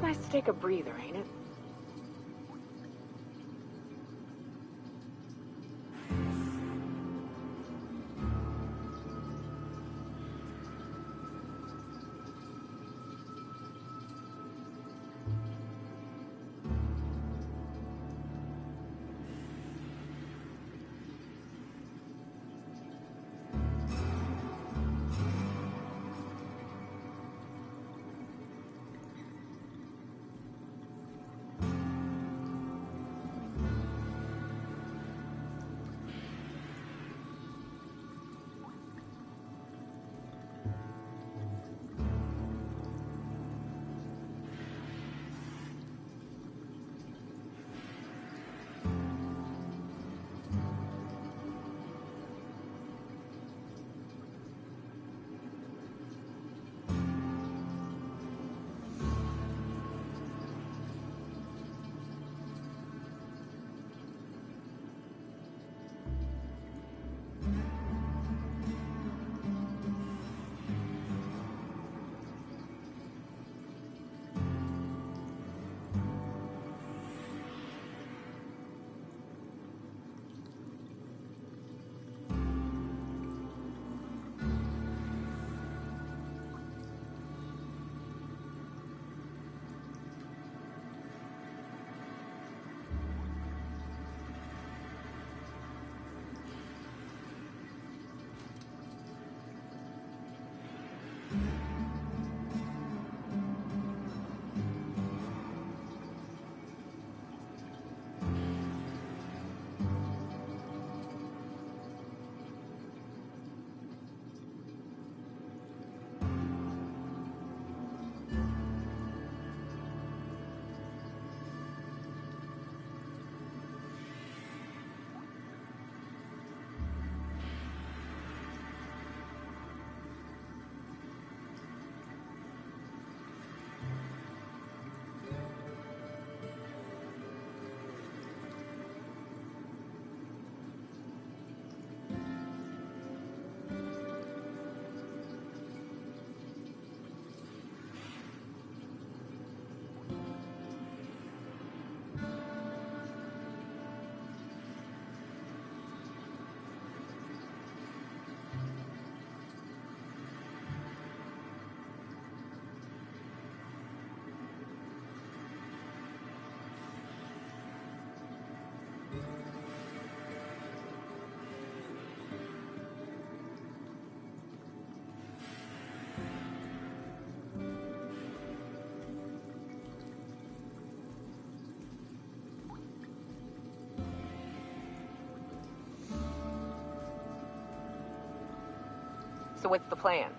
nice to take a breather, ain't it? So what's the plan?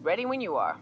Ready when you are.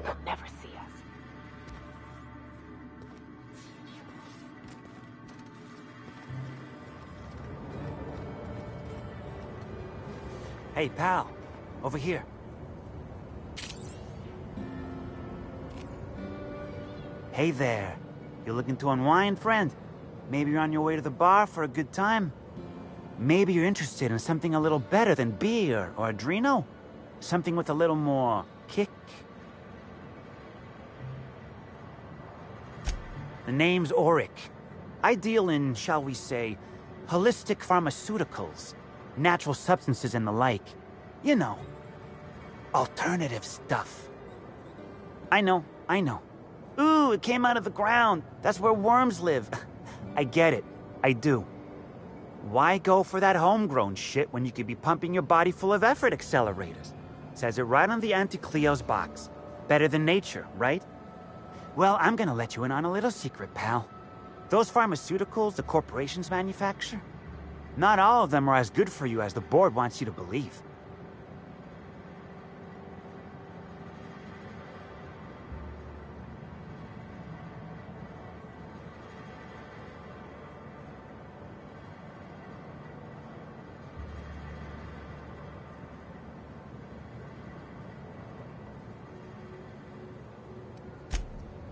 They'll never see us. Hey, pal. Over here. Hey there. You looking to unwind, friend? Maybe you're on your way to the bar for a good time? Maybe you're interested in something a little better than beer or Adreno? Something with a little more kick? The name's Auric. I deal in, shall we say, holistic pharmaceuticals, natural substances and the like. You know, alternative stuff. I know. Ooh, it came out of the ground. That's where worms live. I get it. I do. Why go for that homegrown shit when you could be pumping your body full of effort accelerators? Says it right on the Auntie Cleo's box. Better than nature, right? Well, I'm gonna let you in on a little secret, pal. Those pharmaceuticals the corporations manufacture, not all of them are as good for you as the board wants you to believe.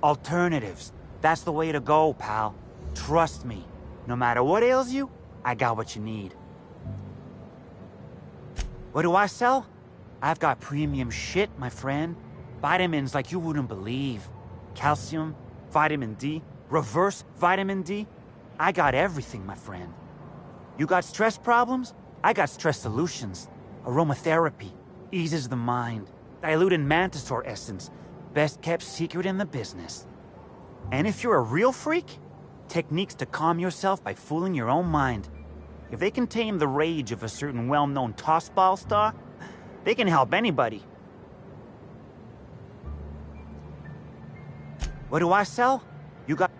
Alternatives. That's the way to go, pal. Trust me. No matter what ails you, I got what you need. What do I sell? I've got premium shit, my friend. Vitamins like you wouldn't believe. Calcium, vitamin D, reverse vitamin D. I got everything, my friend. You got stress problems? I got stress solutions. Aromatherapy eases the mind. Diluted mantisaur essence. Best kept secret in the business. And if you're a real freak, techniques to calm yourself by fooling your own mind. If they can tame the rage of a certain well-known tossball star, they can help anybody. What do I sell? You got...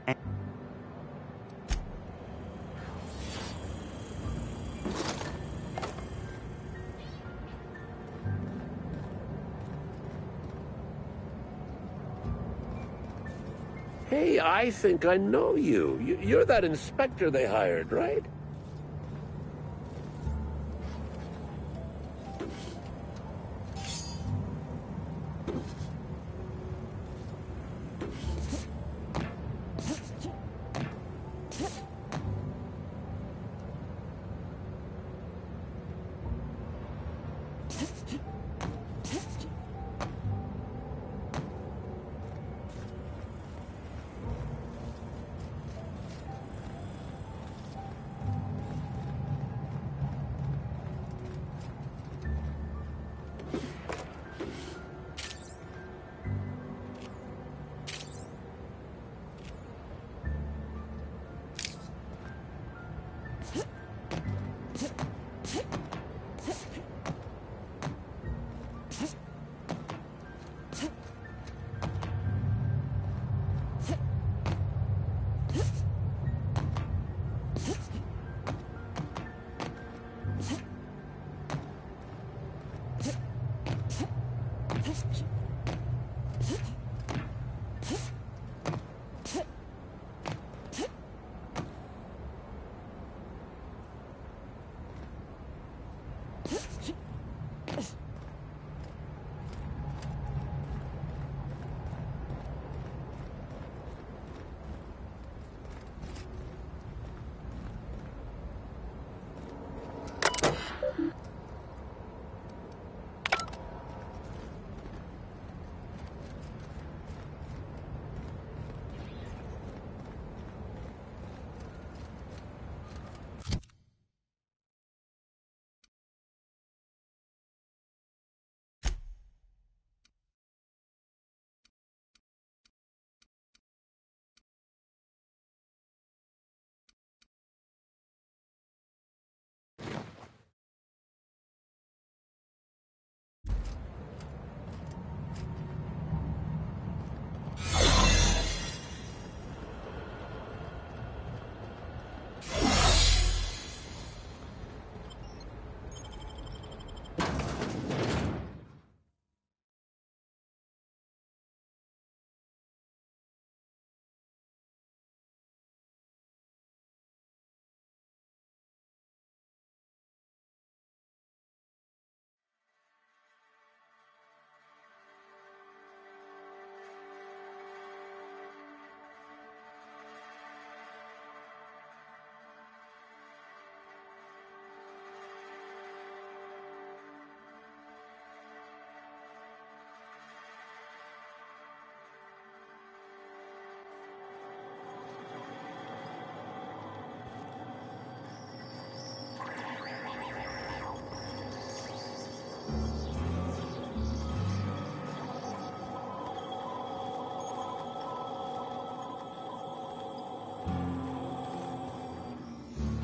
Hey, I think I know you. You're that inspector they hired, right?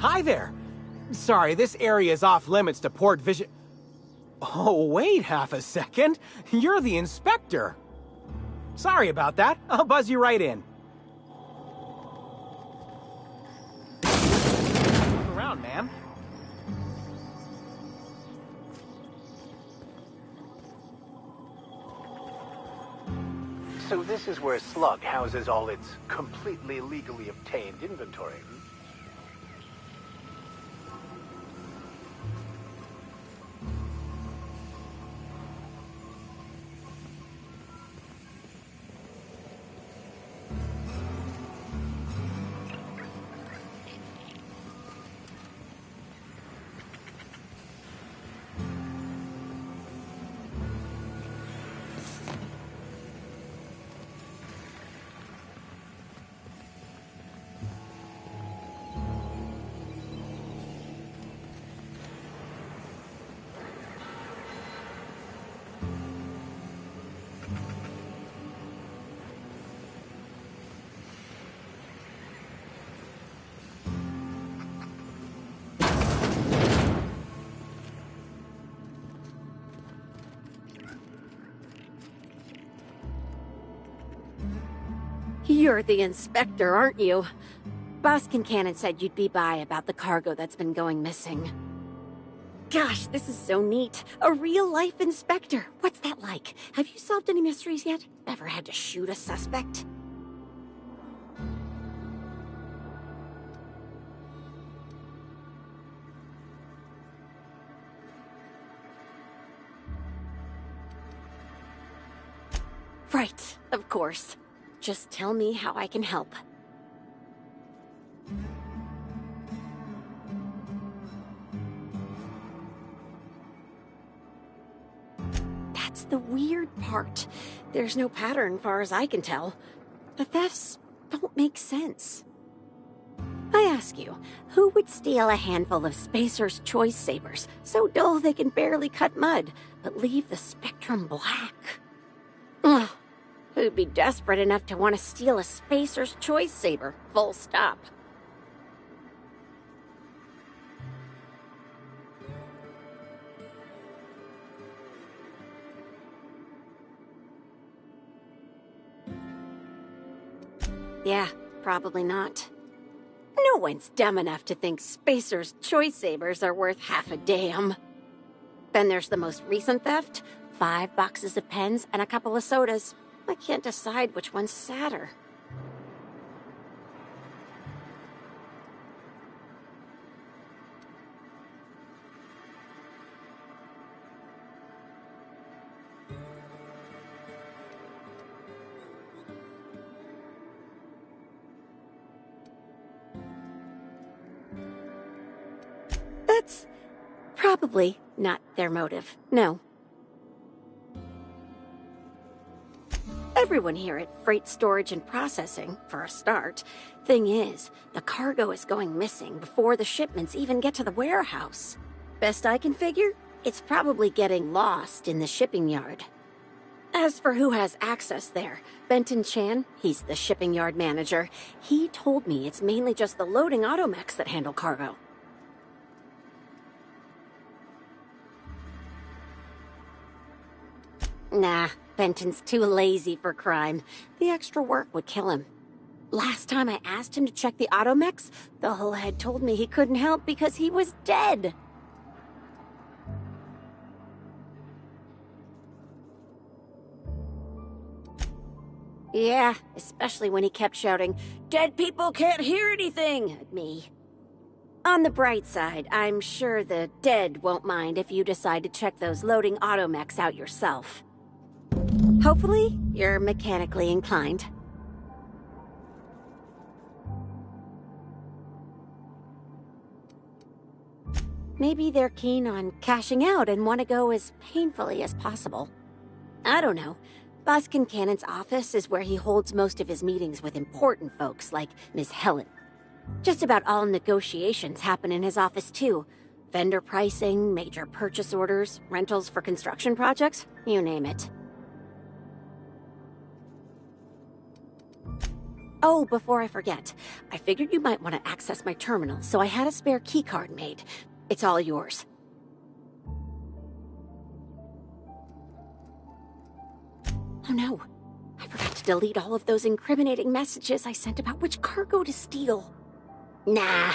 Hi there. Sorry, this area is off limits to port vision. Oh, wait half a second. You're the inspector. Sorry about that. I'll buzz you right in. Look around, ma'am. So this is where Slug houses all its completely legally obtained inventory. You're the inspector, aren't you? Boss Kincannon said you'd be by about the cargo that's been going missing. Gosh, this is so neat. A real-life inspector. What's that like? Have you solved any mysteries yet? Ever had to shoot a suspect? Right, of course. Just tell me how I can help. That's the weird part. There's no pattern far as I can tell. The thefts don't make sense. I ask you, who would steal a handful of Spacer's Choice Sabers, so dull they can barely cut mud, but leave the spectrum black? Ugh. Who'd be desperate enough to want to steal a Spacer's Choice Saber, full stop. Yeah, probably not. No one's dumb enough to think Spacer's Choice Sabers are worth half a damn. Then there's the most recent theft, 5 boxes of pens and a couple of sodas. I can't decide which one's sadder. That's probably not their motive, no. Everyone here at Freight Storage and Processing, for a start. Thing is, the cargo is going missing before the shipments even get to the warehouse. Best I can figure, it's probably getting lost in the shipping yard. As for who has access there, Benton Chan, he's the shipping yard manager, he told me it's mainly just the loading automechs that handle cargo. Nah, Benton's too lazy for crime. The extra work would kill him. Last time I asked him to check the automechs, the whole head told me he couldn't help because he was dead. Yeah, especially when he kept shouting, "Dead people can't hear anything!" at me. On the bright side, I'm sure the dead won't mind if you decide to check those loading automechs out yourself. Hopefully, you're mechanically inclined. Maybe they're keen on cashing out and want to go as painfully as possible. I don't know. Boss Kincannon's office is where he holds most of his meetings with important folks like Miss Helen. Just about all negotiations happen in his office too. Vendor pricing, major purchase orders, rentals for construction projects, you name it. Oh, before I forget, I figured you might want to access my terminal, so I had a spare keycard made. It's all yours. Oh no, I forgot to delete all of those incriminating messages I sent about which cargo to steal. Nah,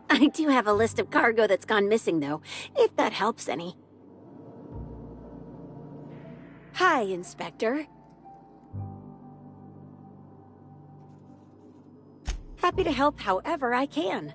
I do have a list of cargo that's gone missing though, if that helps any. Hi, Inspector. Happy to help however I can.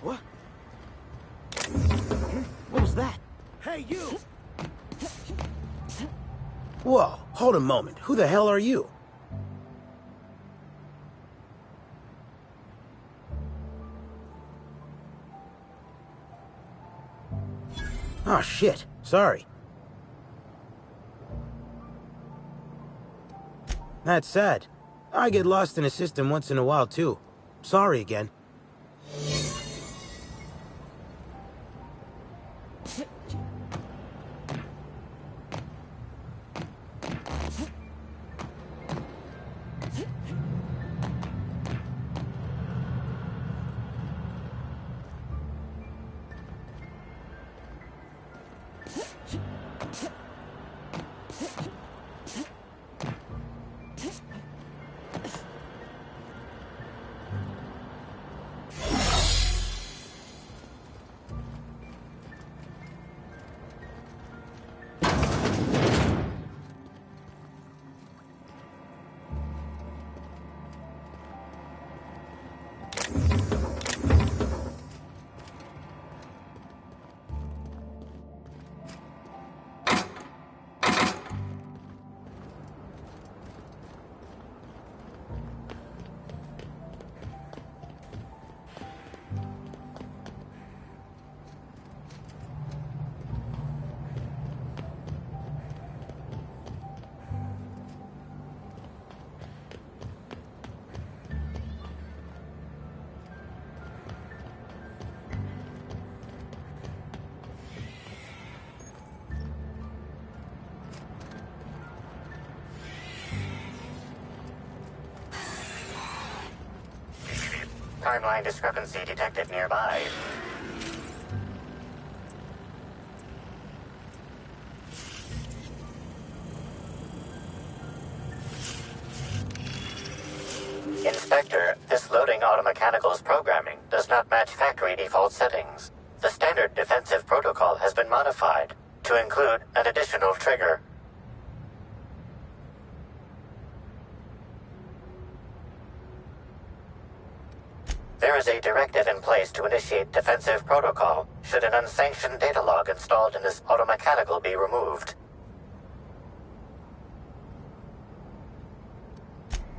What? What was that? Hey, you! Whoa, hold a moment. Who the hell are you? Oh, shit. Sorry. That's sad. I get lost in a system once in a while, too. Sorry again. Timeline discrepancy detected nearby. Inspector, this loading automechanical's programming does not match factory default settings. The standard defensive protocol has been modified to include an additional trigger. There is a directive in place to initiate defensive protocol should an unsanctioned data log installed in this automechanical be removed.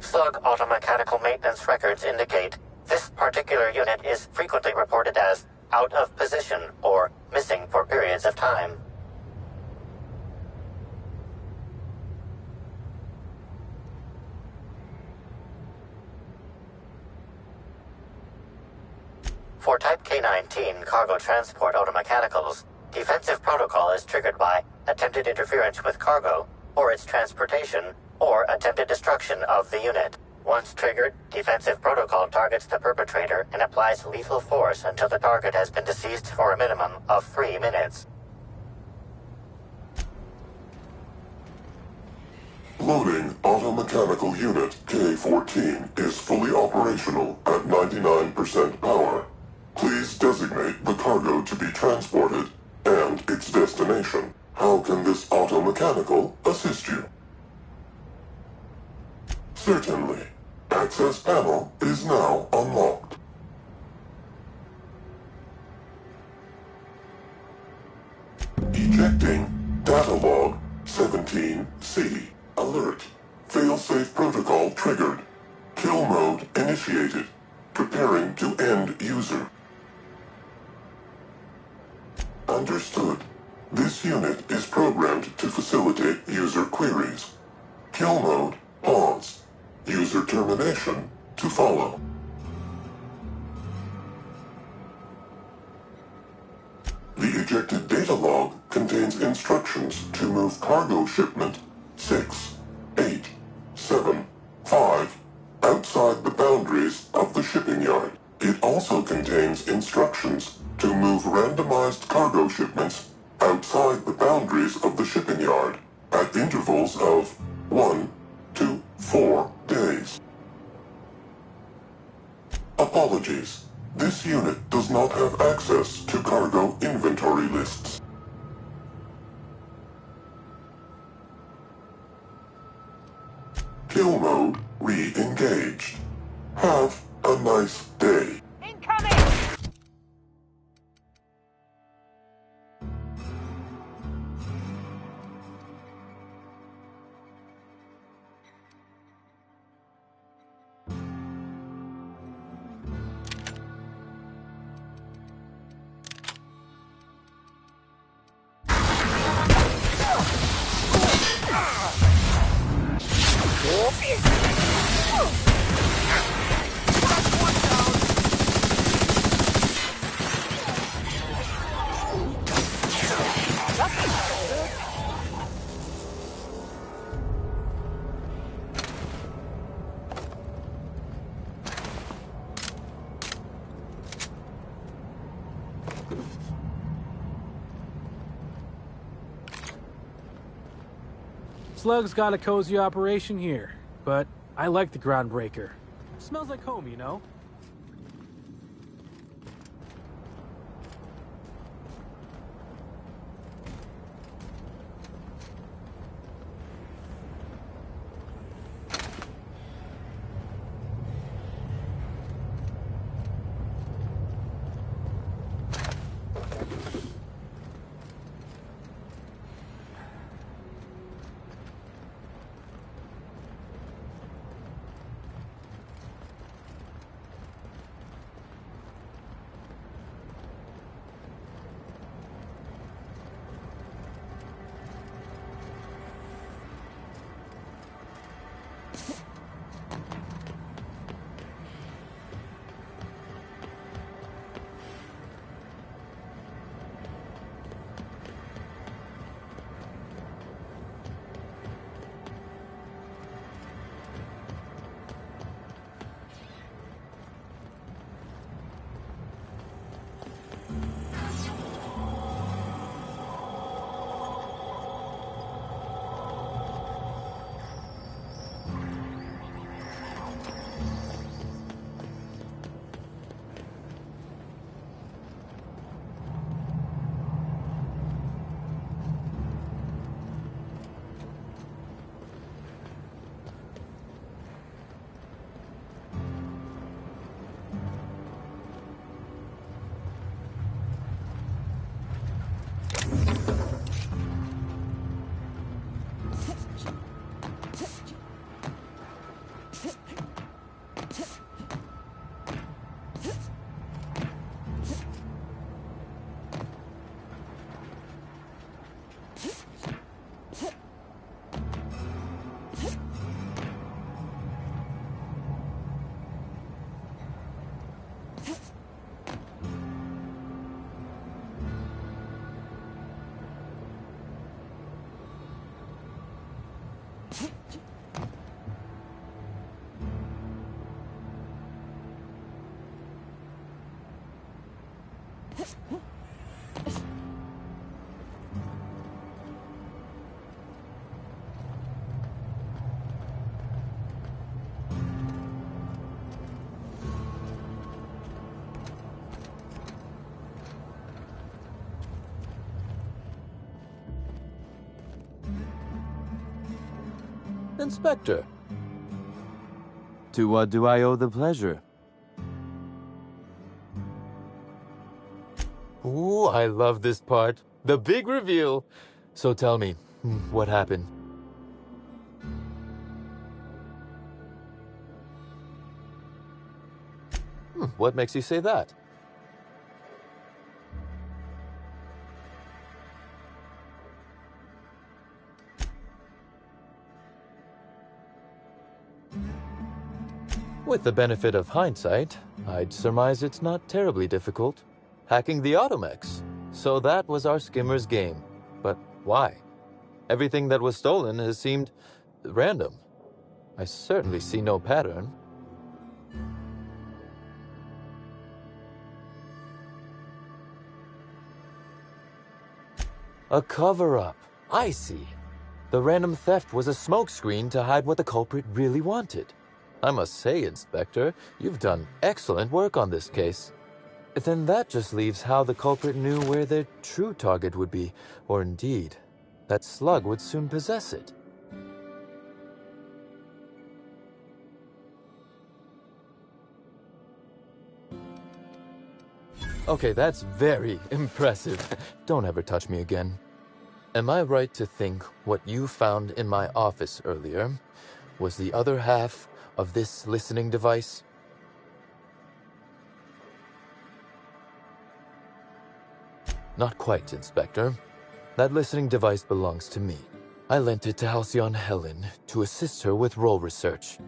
Slug automechanical maintenance records indicate this particular unit is frequently reported as out of position or missing for periods of time. For Type K-19 cargo transport automechanicals, defensive protocol is triggered by attempted interference with cargo, or its transportation, or attempted destruction of the unit. Once triggered, defensive protocol targets the perpetrator and applies lethal force until the target has been deceased for a minimum of 3 minutes. Loading automechanical unit K-14 is fully operational at 99% power. Please designate the cargo to be transported and its destination. How can this automechanical assist you? Certainly. Access panel is now unlocked. Ejecting data log 17C. Alert. Failsafe protocol triggered. Kill mode initiated. Preparing to end user. Understood. This unit is programmed to facilitate user queries. Kill mode pause. User termination to follow. The ejected data log contains instructions to move cargo shipment 6, 8, 7, 5 outside the boundaries of the shipping yard. It also contains instructions to move randomized cargo shipments outside the boundaries of the shipping yard at intervals of 1 to 4 days. Apologies. This unit does not have access to cargo inventory lists. Kill mode re-engaged. Have a nice day. Incoming! Slug's got a cozy operation here, but I like the Groundbreaker. Smells like home, you know? Inspector. To what do I owe the pleasure? Ooh, I love this part. The big reveal. So tell me, what happened? What makes you say that? With the benefit of hindsight, I'd surmise it's not terribly difficult. Hacking the Automex. So that was our skimmer's game. But why? Everything that was stolen has seemed random. I certainly see no pattern. A cover-up. I see. The random theft was a smokescreen to hide what the culprit really wanted. I must say, Inspector, you've done excellent work on this case. Then that just leaves how the culprit knew where their true target would be, or indeed, that Slug would soon possess it. Okay, that's very impressive. Don't ever touch me again. Am I right to think what you found in my office earlier was the other half of this listening device? Not quite, Inspector. That listening device belongs to me. I lent it to Halcyon Helen to assist her with role research.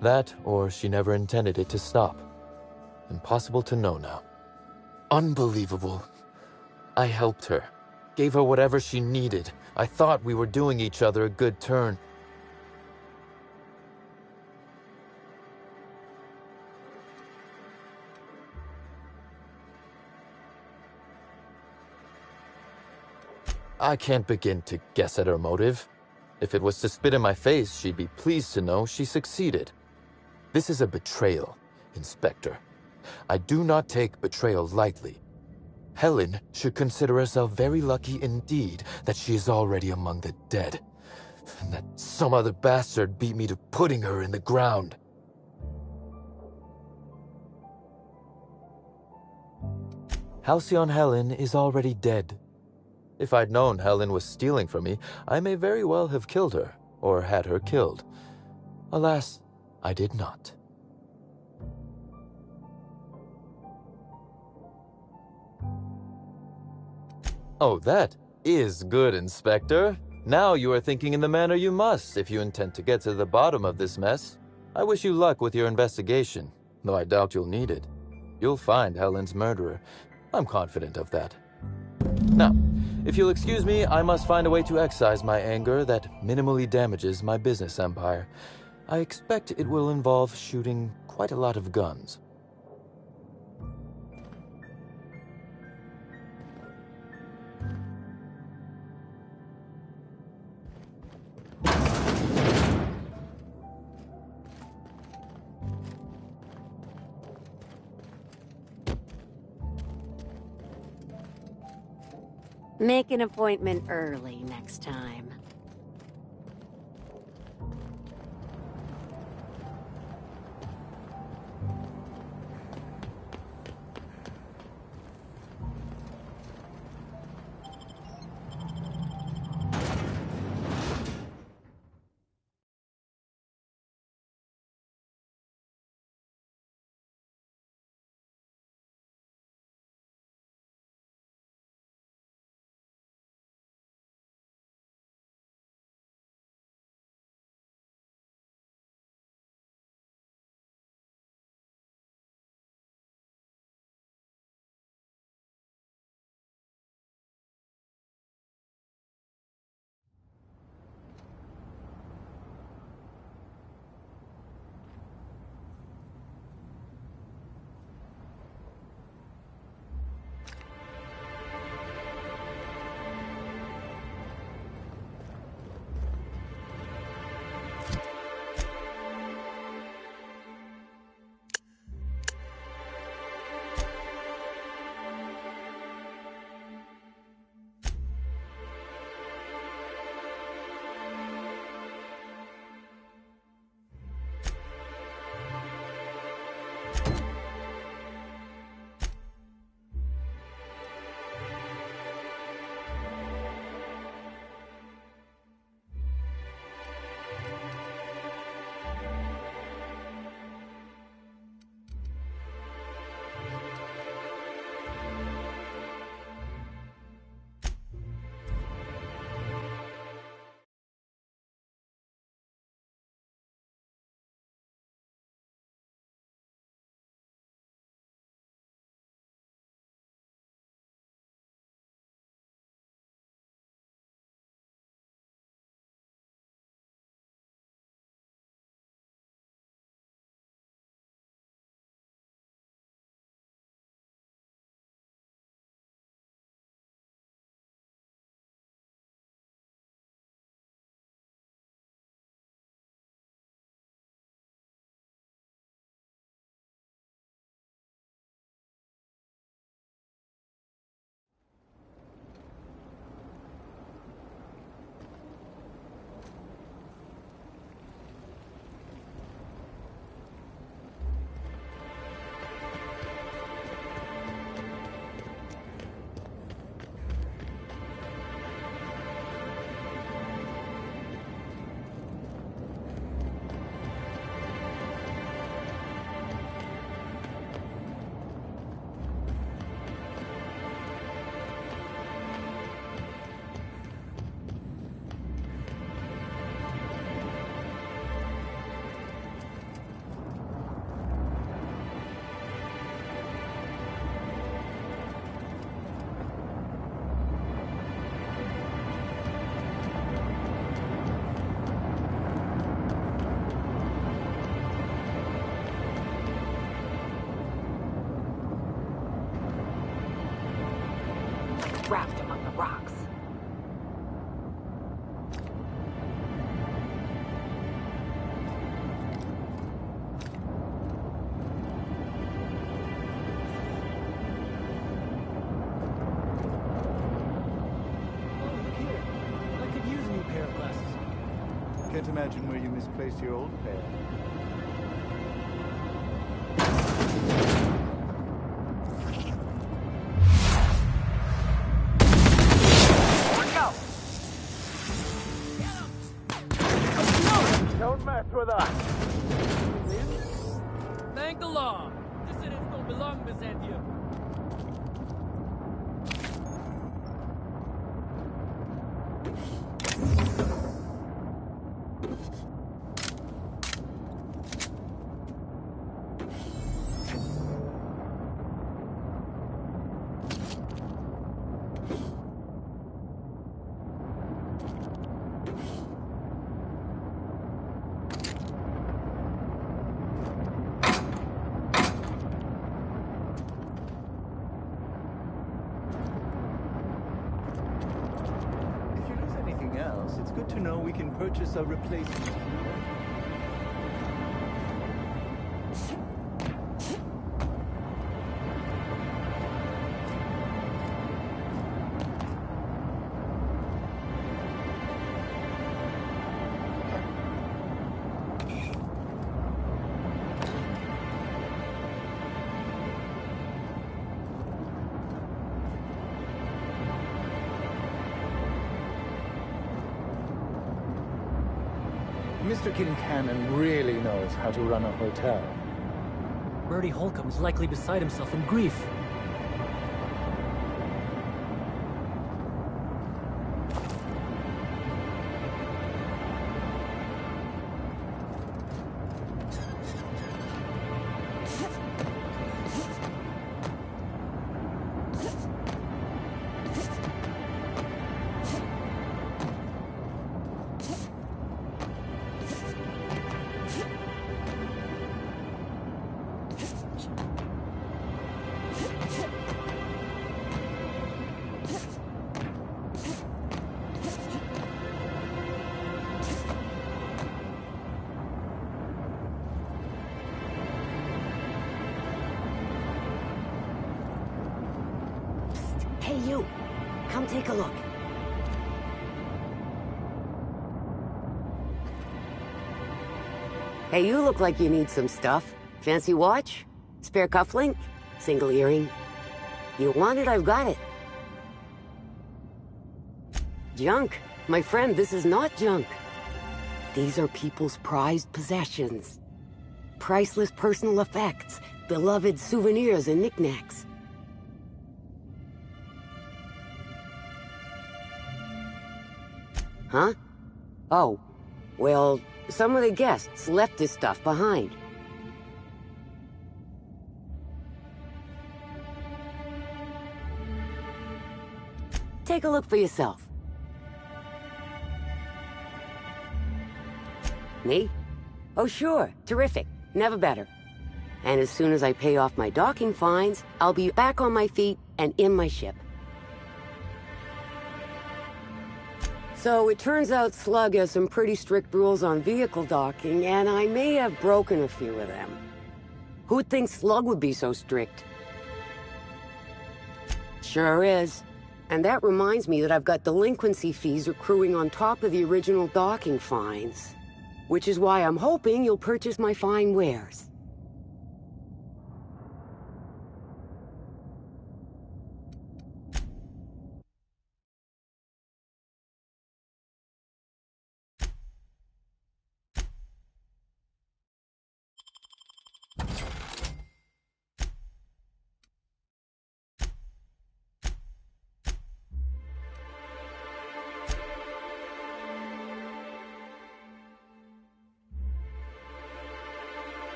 That, or she never intended it to stop. Impossible to know now. Unbelievable. I helped her. Gave her whatever she needed. I thought we were doing each other a good turn. I can't begin to guess at her motive. If it was to spit in my face, she'd be pleased to know she succeeded. This is a betrayal, Inspector. I do not take betrayal lightly. Helen should consider herself very lucky indeed that she is already among the dead, and that some other bastard beat me to putting her in the ground. Halcyon Helen is already dead. If I'd known Helen was stealing from me, I may very well have killed her, or had her killed. Alas, I did not. Oh, that is good, Inspector. Now you are thinking in the manner you must if you intend to get to the bottom of this mess. I wish you luck with your investigation, though I doubt you'll need it. You'll find Helen's murderer. I'm confident of that. Now, if you'll excuse me, I must find a way to excise my anger that minimally damages my business empire. I expect it will involve shooting quite a lot of guns. Make an appointment early next time. Can't imagine where you misplaced your old pair. Watch out! Don't mess with us! Thank the law. Dissidents don't belong in Byzantium. If you lose anything else, it's good to know we can purchase a replacement. Mr. Kincannon really knows how to run a hotel. Bertie Holcomb is likely beside himself in grief. Hey, you! Come take a look. Hey, you look like you need some stuff. Fancy watch? Spare cufflink? Single earring? You want it, I've got it. Junk? My friend, this is not junk. These are people's prized possessions. Priceless personal effects, beloved souvenirs and knickknacks. Huh? Oh, well, some of the guests left this stuff behind. Take a look for yourself. Me? Oh, sure. Terrific. Never better. And as soon as I pay off my docking fines, I'll be back on my feet and in my ship. So it turns out Slug has some pretty strict rules on vehicle docking, and I may have broken a few of them. Who'd think Slug would be so strict? Sure is. And that reminds me that I've got delinquency fees accruing on top of the original docking fines. Which is why I'm hoping you'll purchase my fine wares.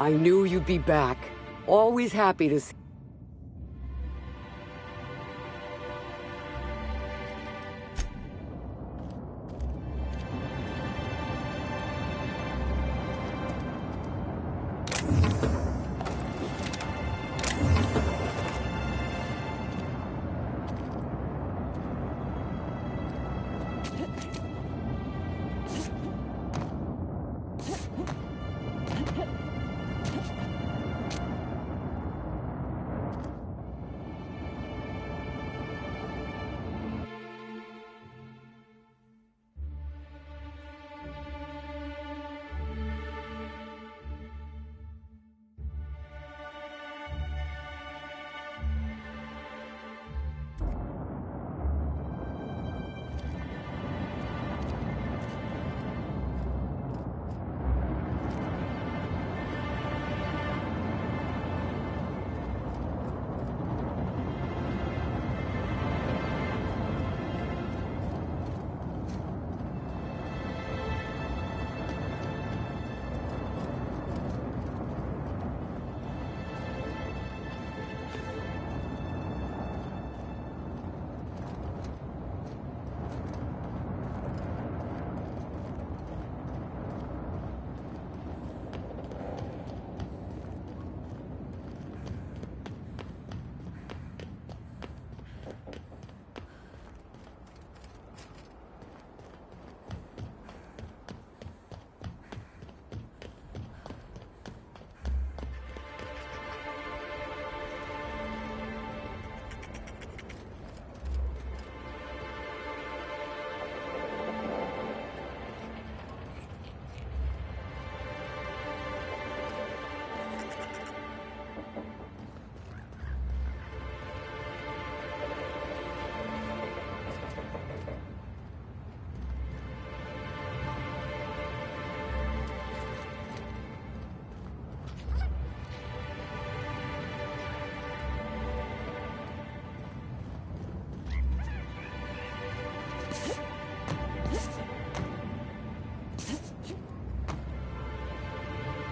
I knew you'd be back. Always happy to see.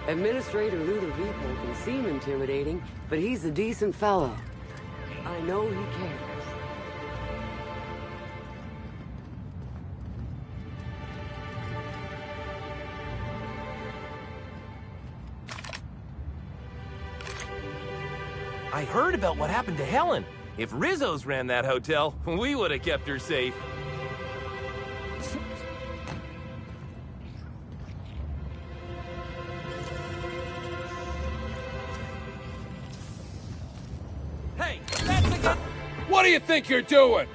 Administrator Ludovico can seem intimidating, but he's a decent fellow. I know he cares. I heard about what happened to Helen. If Rizzo's ran that hotel, we would have kept her safe. Hey, that's a good... What do you think you're doing?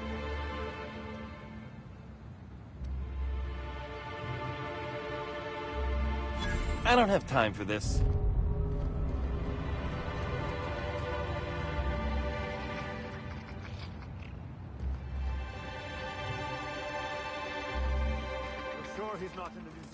I don't have time for this. Sure he's not in the museum.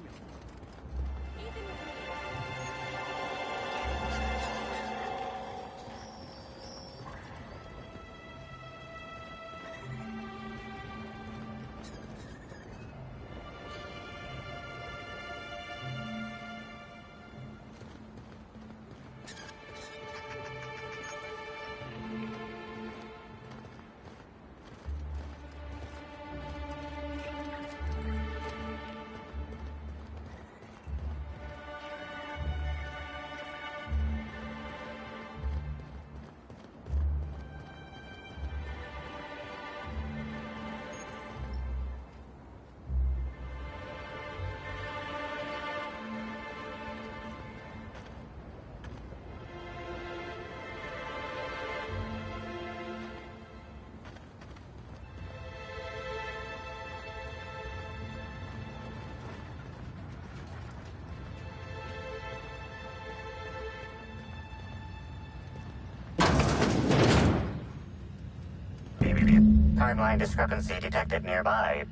Timeline discrepancy detected nearby.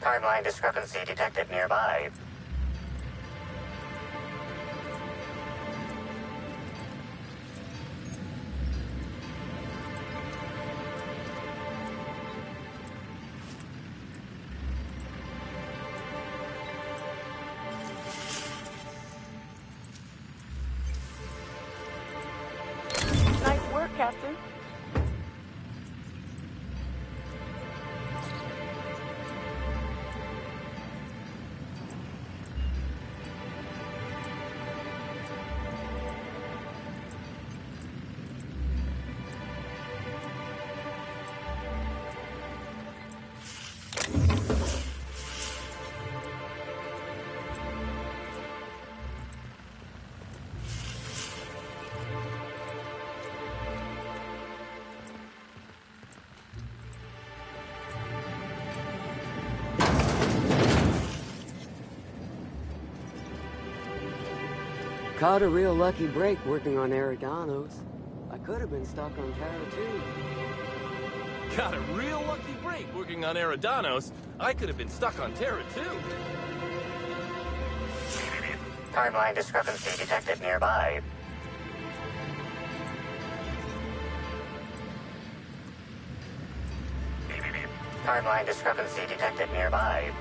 Timeline discrepancy detected nearby. Nice work, Captain. Caught a real lucky break working on Eridanos. I could have been stuck on Terra too. Got a real lucky break working on Eridanos. I could have been stuck on Terra too. Timeline discrepancy detected nearby. Timeline discrepancy detected nearby.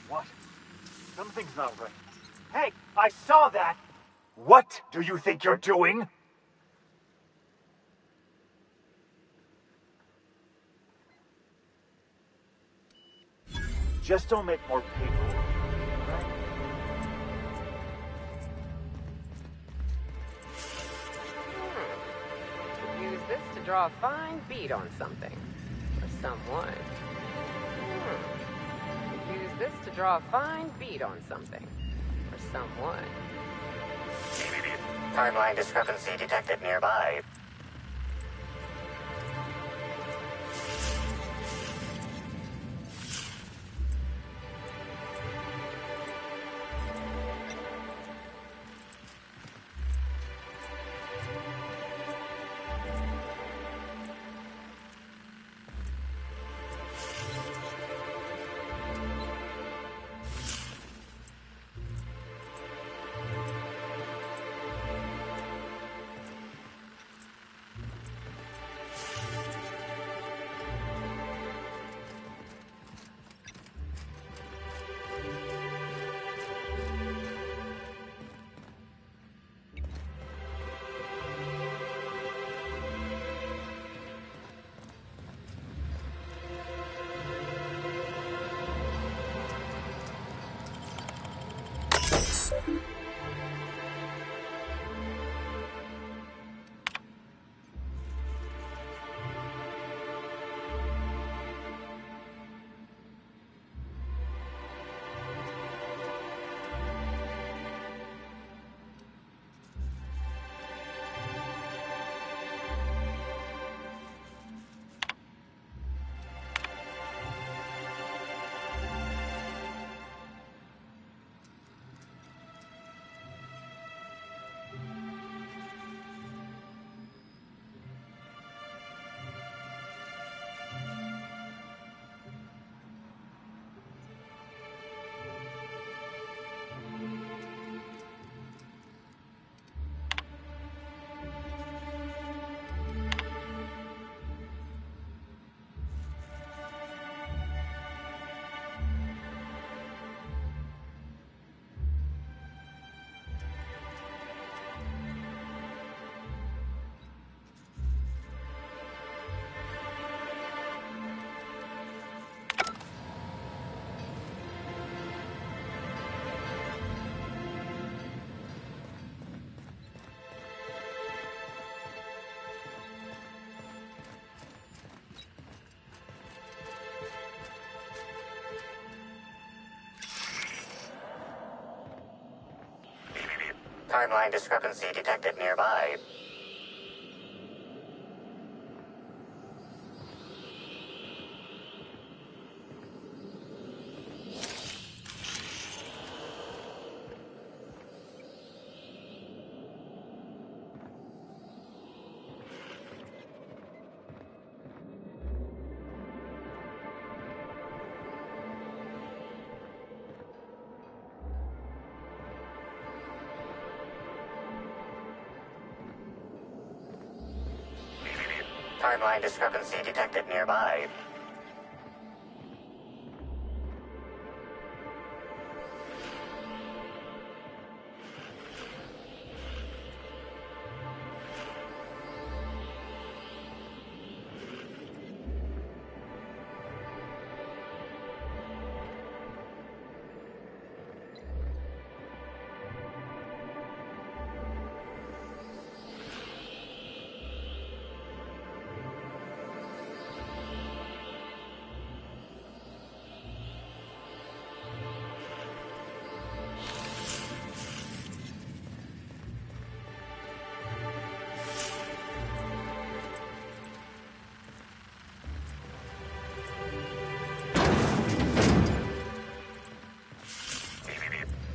What? Something's not right. Hey, I saw that! What do you think you're doing? Just don't make more paperwork, right? Use this to draw a fine bead on something. Or someone. Use this to draw a fine bead on something. Or someone. Timeline discrepancy detected nearby. Timeline discrepancy detected nearby. Timeline discrepancy detected nearby.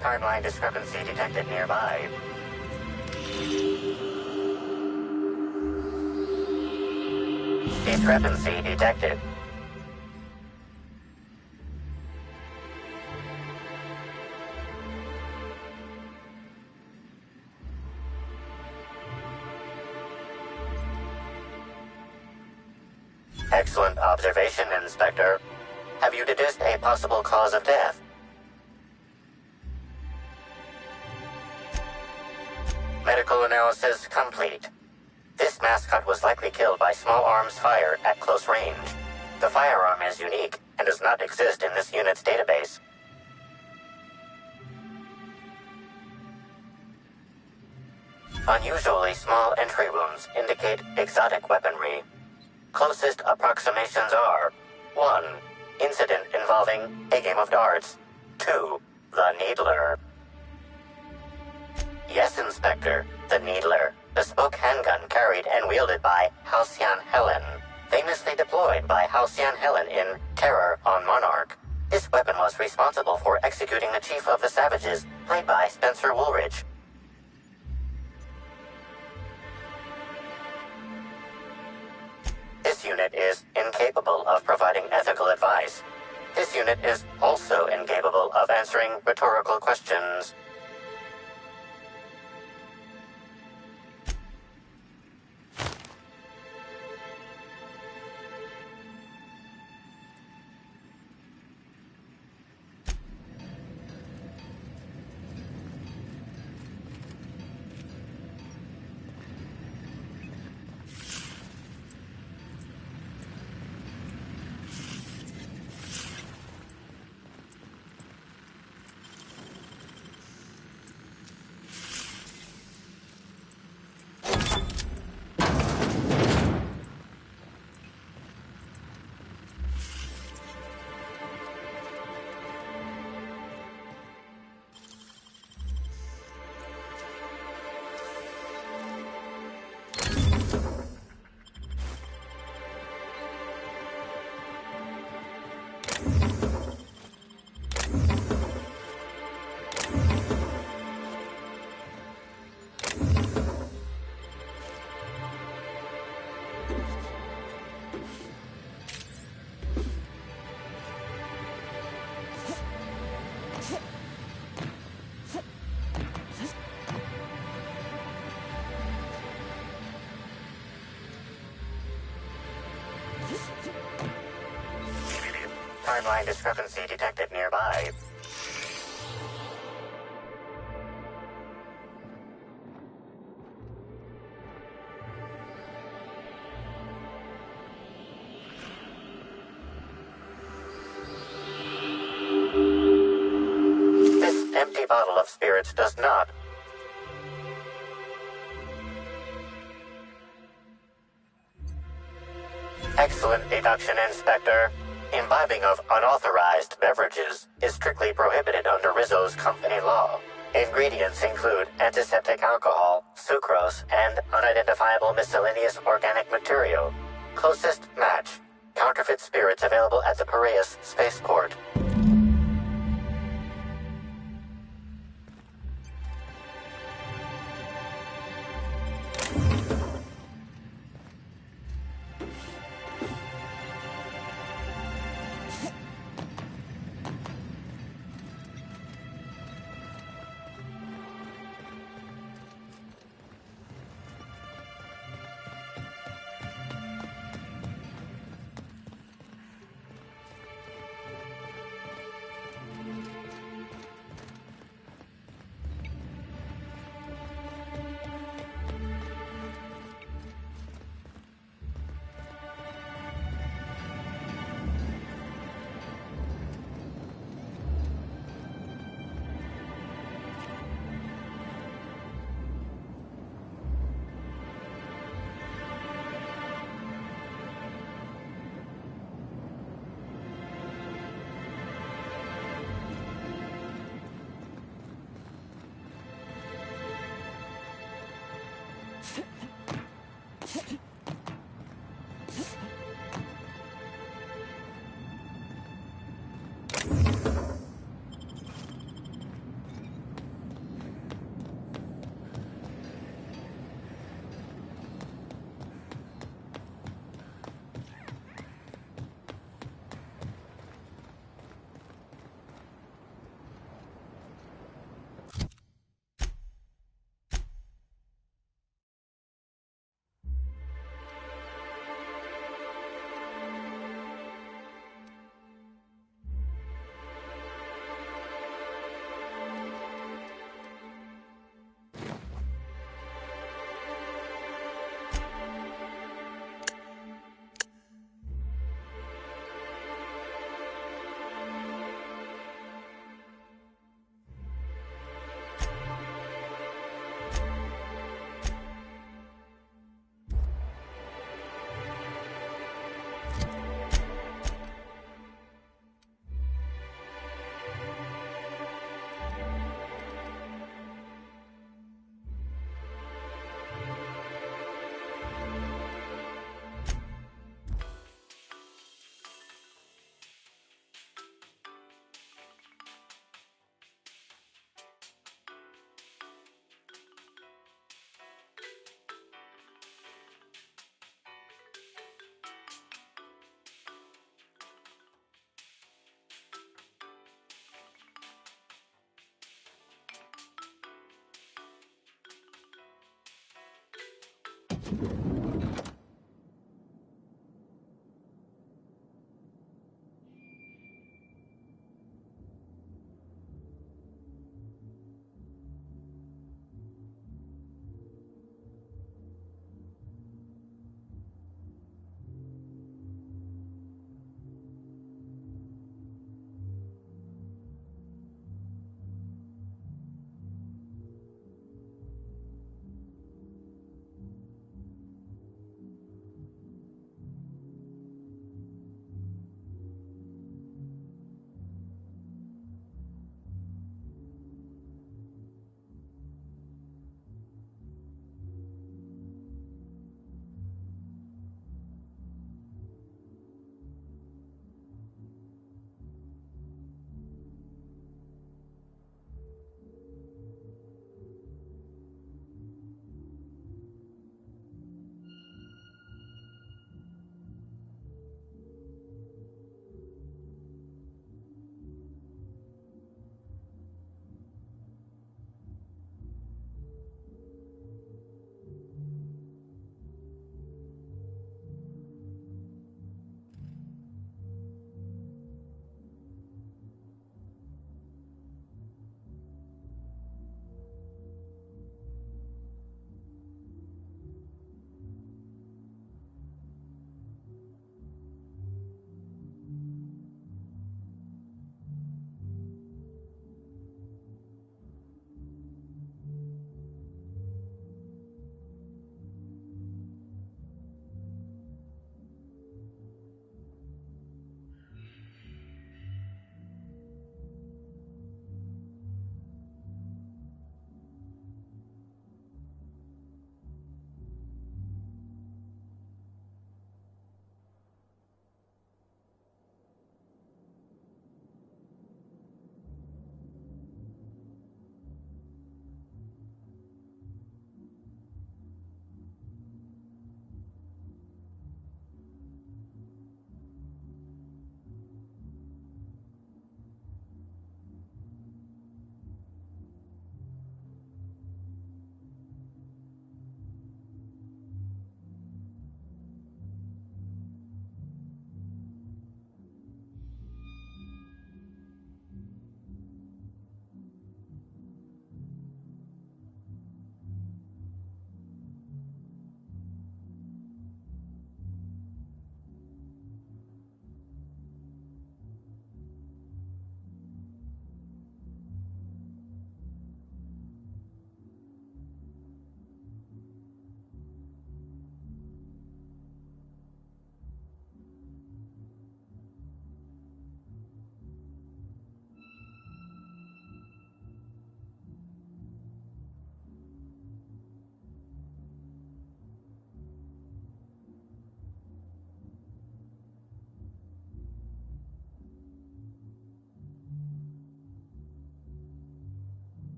Timeline discrepancy detected nearby. Discrepancy detected. Excellent observation, Inspector. Have you deduced a possible cause of death? Medical analysis complete. This mascot was likely killed by small arms fire at close range. The firearm is unique and does not exist in this unit's database. Unusually small entry wounds indicate exotic weaponry. Closest approximations are 1. Incident involving a game of darts. 2. The Needler. Yes, Inspector. The Needler. Bespoke handgun carried and wielded by Halcyon Helen. Famously deployed by Halcyon Helen in Terror on Monarch. This weapon was responsible for executing the Chief of the Savages, played by Spencer Woolridge. This unit is incapable of providing ethical advice. This unit is also incapable of answering rhetorical questions. Timeline discrepancy detected nearby. This empty bottle of spirits does not. Excellent deduction, Inspector. Imbibing of unauthorized beverages is strictly prohibited under Rizzo's company law. Ingredients include antiseptic alcohol, sucrose, and unidentifiable miscellaneous organic material. Closest match. Counterfeit spirits available at the Piraeus spaceport.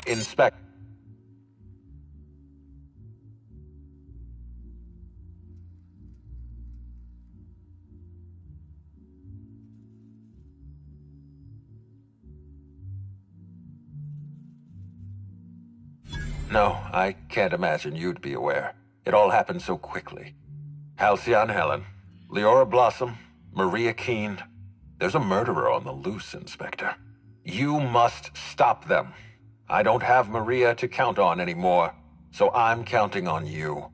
Inspect. No, I can't imagine you'd be aware. It all happened so quickly. Halcyon Helen, Leora Blossom, Maria Keene. There's a murderer on the loose, Inspector. You must stop them. I don't have Maria to count on anymore, so I'm counting on you.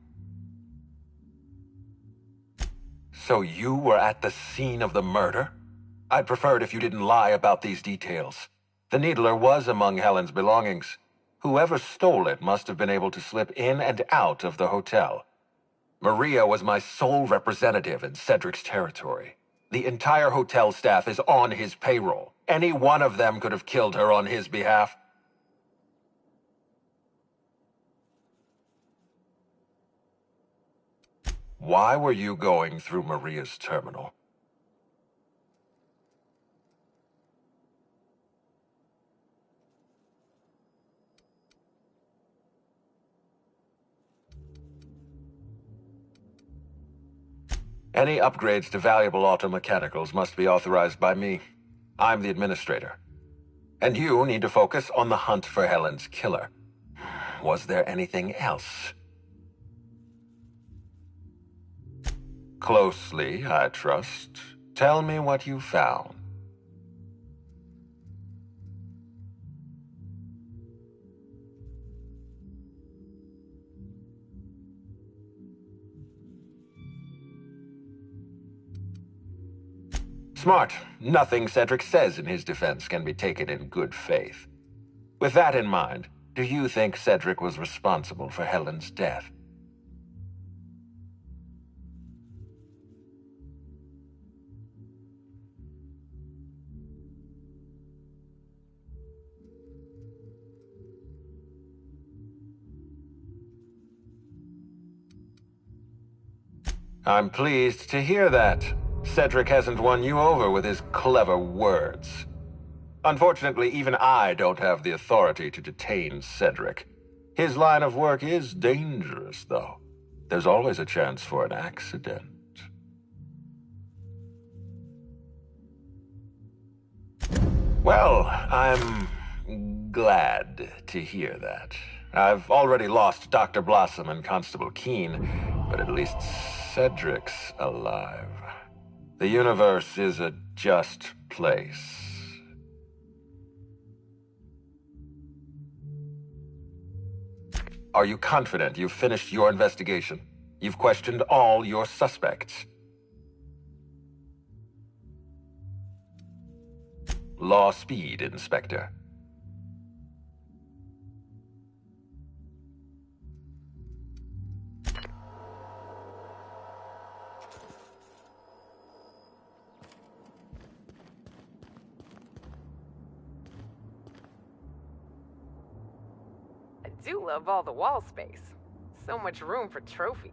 So you were at the scene of the murder? I'd prefer it if you didn't lie about these details. The Needler was among Helen's belongings. Whoever stole it must have been able to slip in and out of the hotel. Maria was my sole representative in Cedric's territory. The entire hotel staff is on his payroll. Any one of them could have killed her on his behalf. Why were you going through Maria's terminal? Any upgrades to valuable automechanicals must be authorized by me. I'm the administrator. And you need to focus on the hunt for Helen's killer. Was there anything else? Closely, I trust. Tell me what you found. Smart. Nothing Cedric says in his defense can be taken in good faith. With that in mind, do you think Cedric was responsible for Helen's death? I'm pleased to hear that. Cedric hasn't won you over with his clever words. Unfortunately, even I don't have the authority to detain Cedric. His line of work is dangerous, though. There's always a chance for an accident. Well, I'm glad to hear that. I've already lost Dr. Blossom and Constable Keene, but at least Cedric's alive. The universe is a just place. Are you confident you've finished your investigation? You've questioned all your suspects. Law speed, Inspector. I do love all the wall space. So much room for trophies.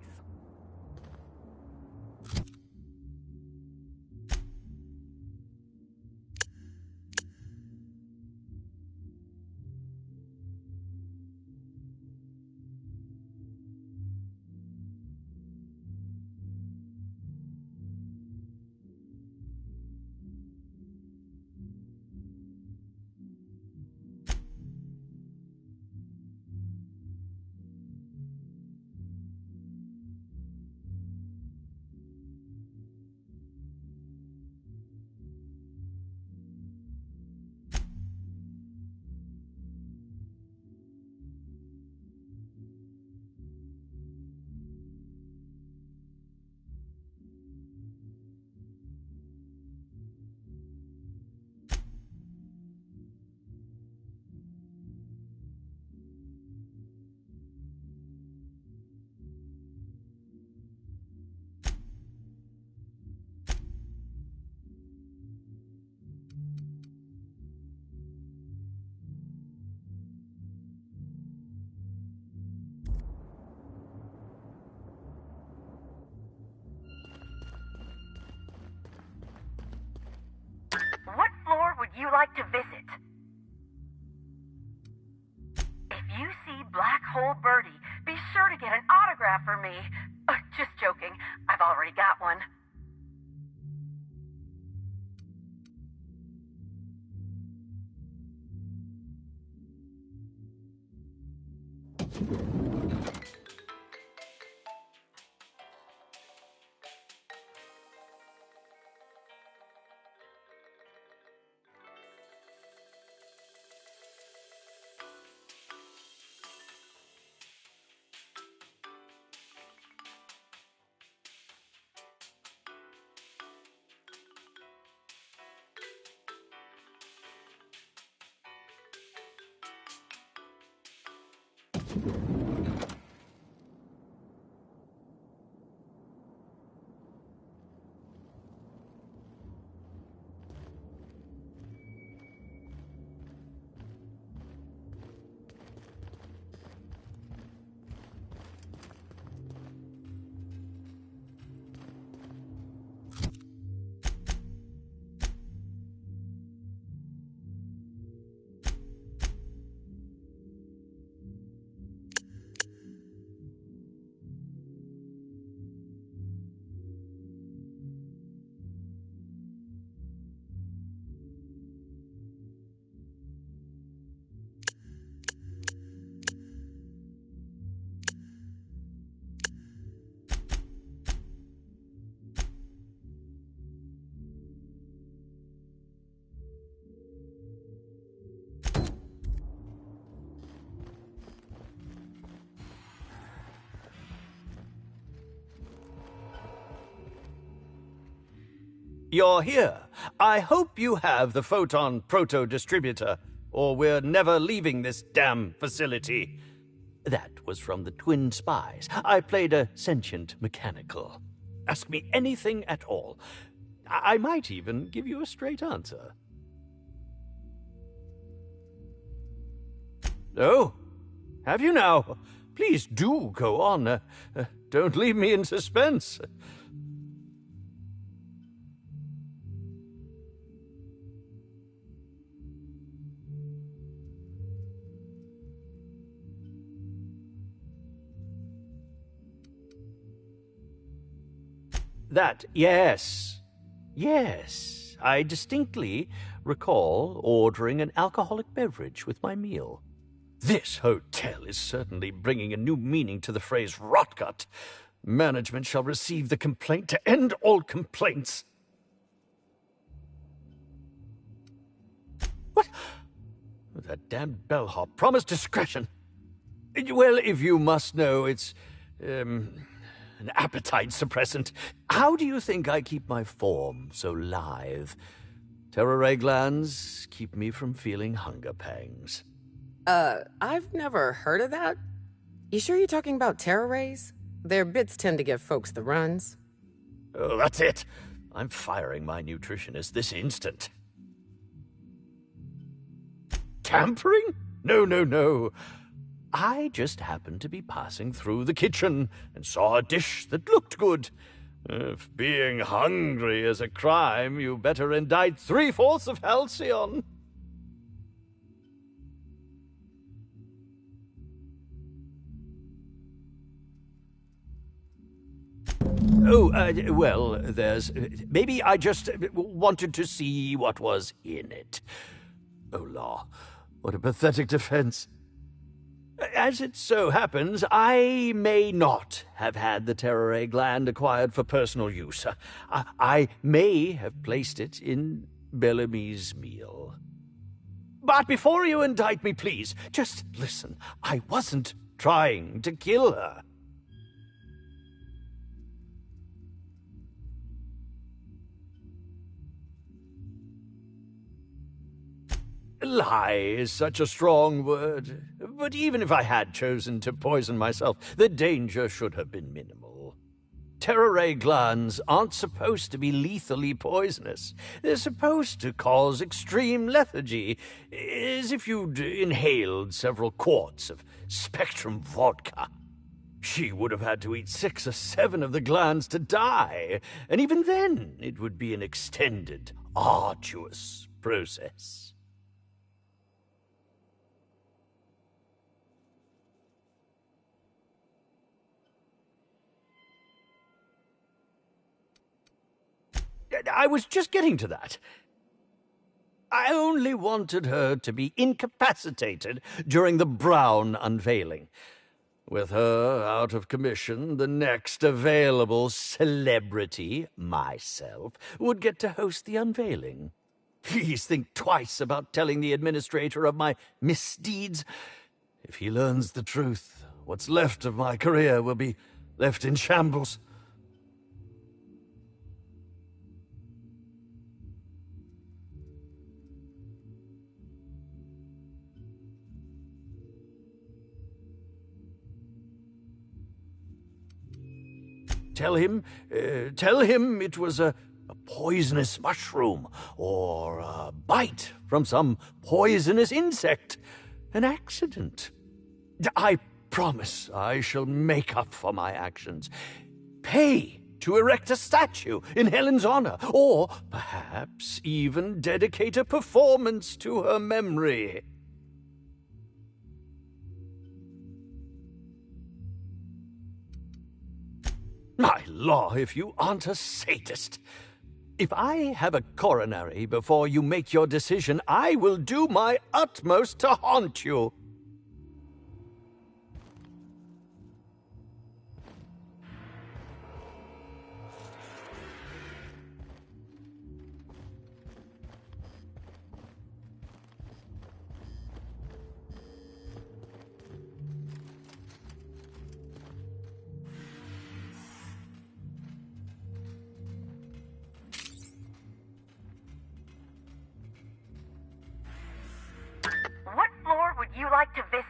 What floor would you like to visit? You're here. I hope you have the Photon Proto-Distributor, or we're never leaving this damn facility. That was from the Twin Spies. I played a sentient mechanical. Ask me anything at all. I might even give you a straight answer. Oh, have you now? Please do go on. Don't leave me in suspense. Yes. Yes, I distinctly recall ordering an alcoholic beverage with my meal. This hotel is certainly bringing a new meaning to the phrase rotgut. Management shall receive the complaint to end all complaints. What? That damned bellhop promised discretion. Well, if you must know, it's, an appetite suppressant. How do you think I keep my form so lithe? Terror ray glands keep me from feeling hunger pangs. I've never heard of that. You sure you're talking about terror rays? Their bits tend to give folks the runs. Oh, that's it. I'm firing my nutritionist this instant. Tampering? No, no, no. I just happened to be passing through the kitchen and saw a dish that looked good. If being hungry is a crime, you better indict 3/4 of Halcyon. Oh, well, there's... maybe I just wanted to see what was in it. Oh, law. What a pathetic defense. As it so happens, I may not have had the terror ray gland acquired for personal use. I may have placed it in Bellamy's meal. But before you indict me, please, just listen. I wasn't trying to kill her. Lie is such a strong word, but even if I had chosen to poison myself, the danger should have been minimal. Terror ray glands aren't supposed to be lethally poisonous. They're supposed to cause extreme lethargy, as if you'd inhaled several quarts of Spectrum vodka. She would have had to eat 6 or 7 of the glands to die, and even then it would be an extended, arduous process. I was just getting to that. I only wanted her to be incapacitated during the Brown unveiling. With her out of commission, the next available celebrity, myself, would get to host the unveiling. Please think twice about telling the administrator of my misdeeds. If he learns the truth, what's left of my career will be left in shambles. Tell him it was a poisonous mushroom, or a bite from some poisonous insect. An accident. I promise I shall make up for my actions. Pay to erect a statue in Helen's honor, or perhaps even dedicate a performance to her memory. My law, if you aren't a sadist. If I have a coronary before you make your decision, I will do my utmost to haunt you. What floor would you like to visit?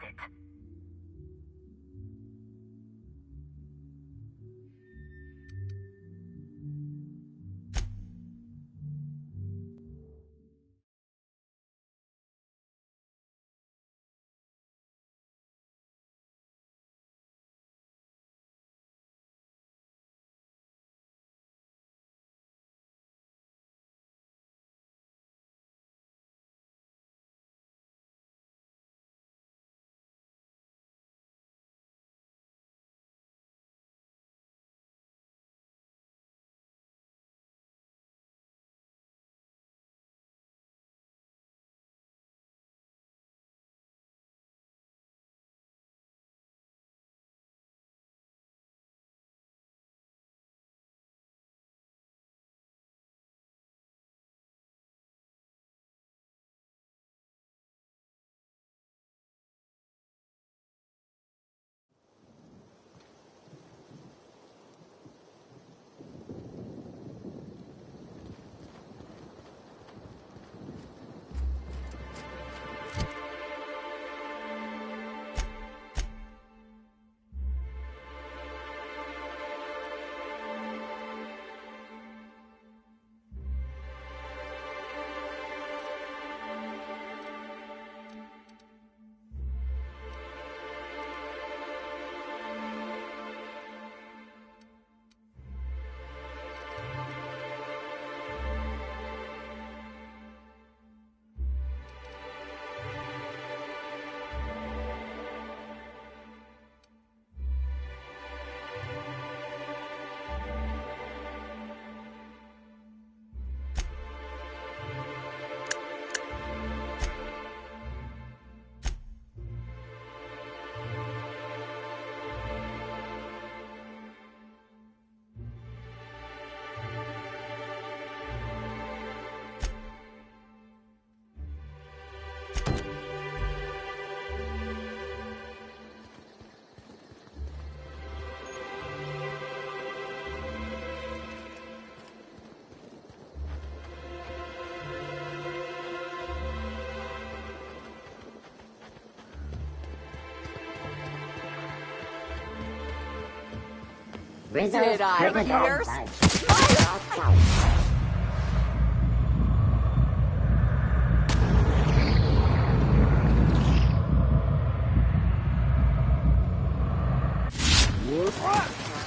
Did I hear?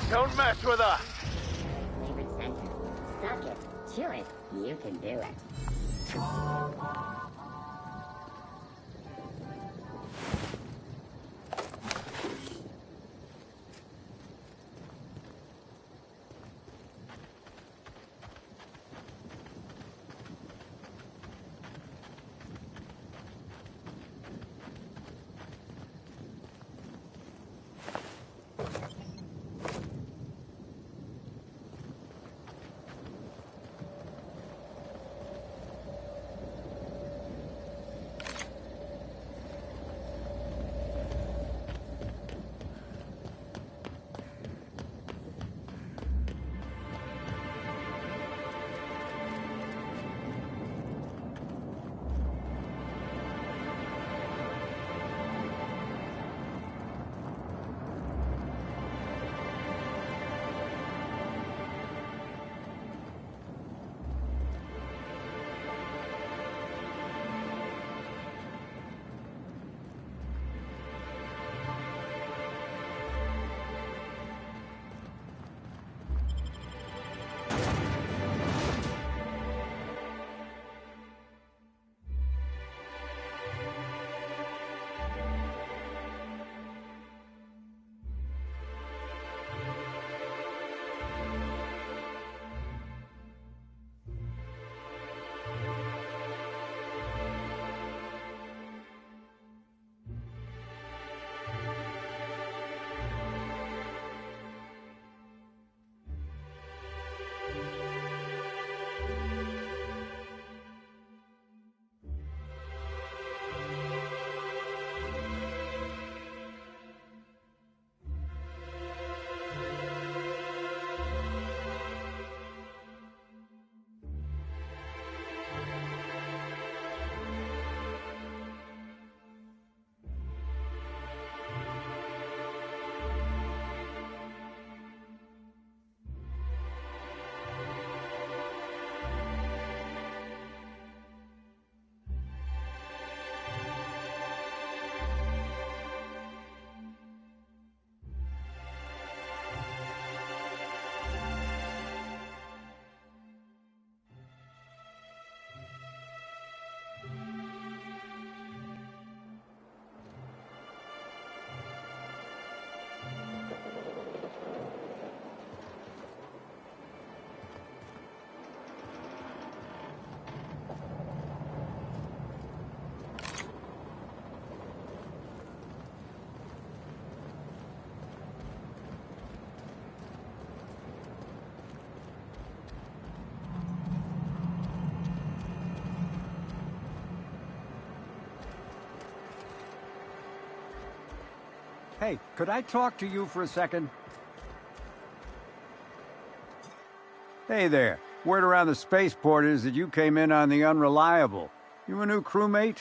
Don't mess with her! Favorite center. Suck it. Chew it. You can do it. Hey, could I talk to you for a second? Hey there. Word around the spaceport is that you came in on the Unreliable. You a new crewmate?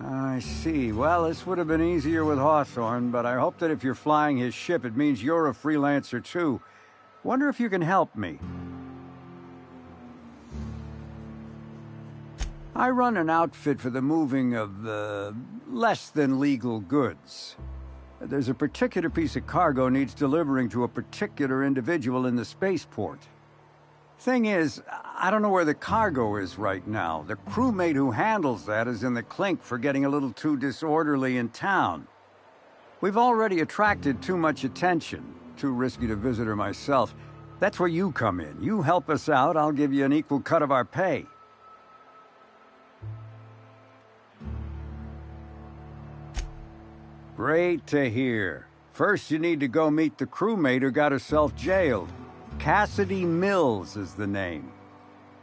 I see. Well, this would have been easier with Hawthorne, but I hope that if you're flying his ship, it means you're a freelancer too. Wonder if you can help me. I run an outfit for the moving of, less-than-legal goods. There's a particular piece of cargo needs delivering to a particular individual in the spaceport. Thing is, I don't know where the cargo is right now. The crewmate who handles that is in the clink for getting a little too disorderly in town. We've already attracted too much attention. Too risky to visit her myself. That's where you come in. You help us out, I'll give you an equal cut of our pay. Great to hear. First, you need to go meet the crewmate who got herself jailed. Cassidy Mills is the name.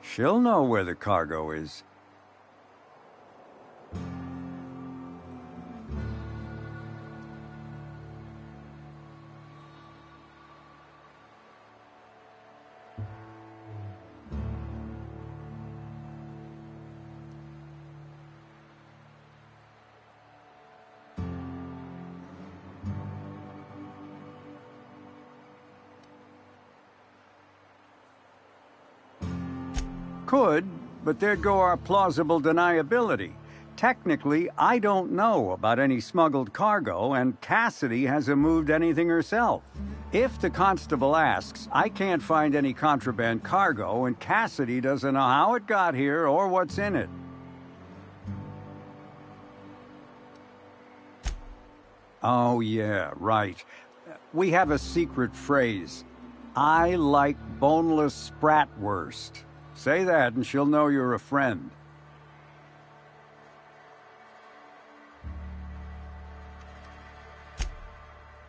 She'll know where the cargo is. Could, but there'd go our plausible deniability. Technically, I don't know about any smuggled cargo, and Cassidy hasn't moved anything herself. If the constable asks, I can't find any contraband cargo, and Cassidy doesn't know how it got here or what's in it. Oh yeah, right. We have a secret phrase. I like boneless spratwurst. Say that and she'll know you're a friend.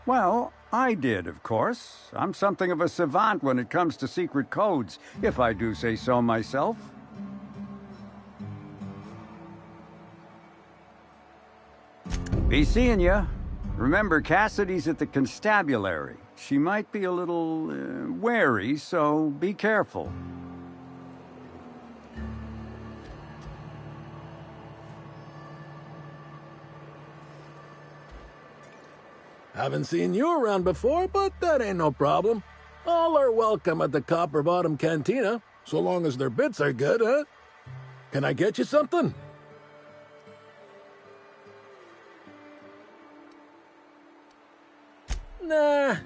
Well, I did, of course. I'm something of a savant when it comes to secret codes, if I do say so myself. Be seeing ya. Remember, Cassidy's at the constabulary. She might be a little wary, so be careful. Haven't seen you around before, but that ain't no problem. All are welcome at the Copper Bottom Cantina, so long as their bits are good, huh? Can I get you something? Nah.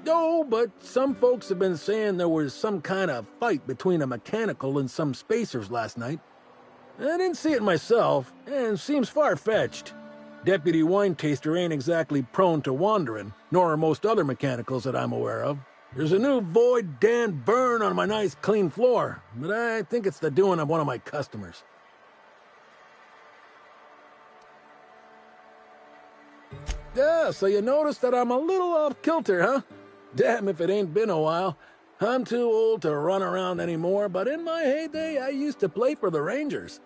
No, but some folks have been saying there was some kind of fight between a mechanical and some spacers last night. I didn't see it myself, and seems far-fetched. Deputy Wine Taster ain't exactly prone to wandering, nor are most other mechanicals that I'm aware of. There's a new Void Dan burn on my nice clean floor, but I think it's the doing of one of my customers. Yeah, so you notice that I'm a little off-kilter, huh? Damn if it ain't been a while. I'm too old to run around anymore, but in my heyday, I used to play for the Rangers.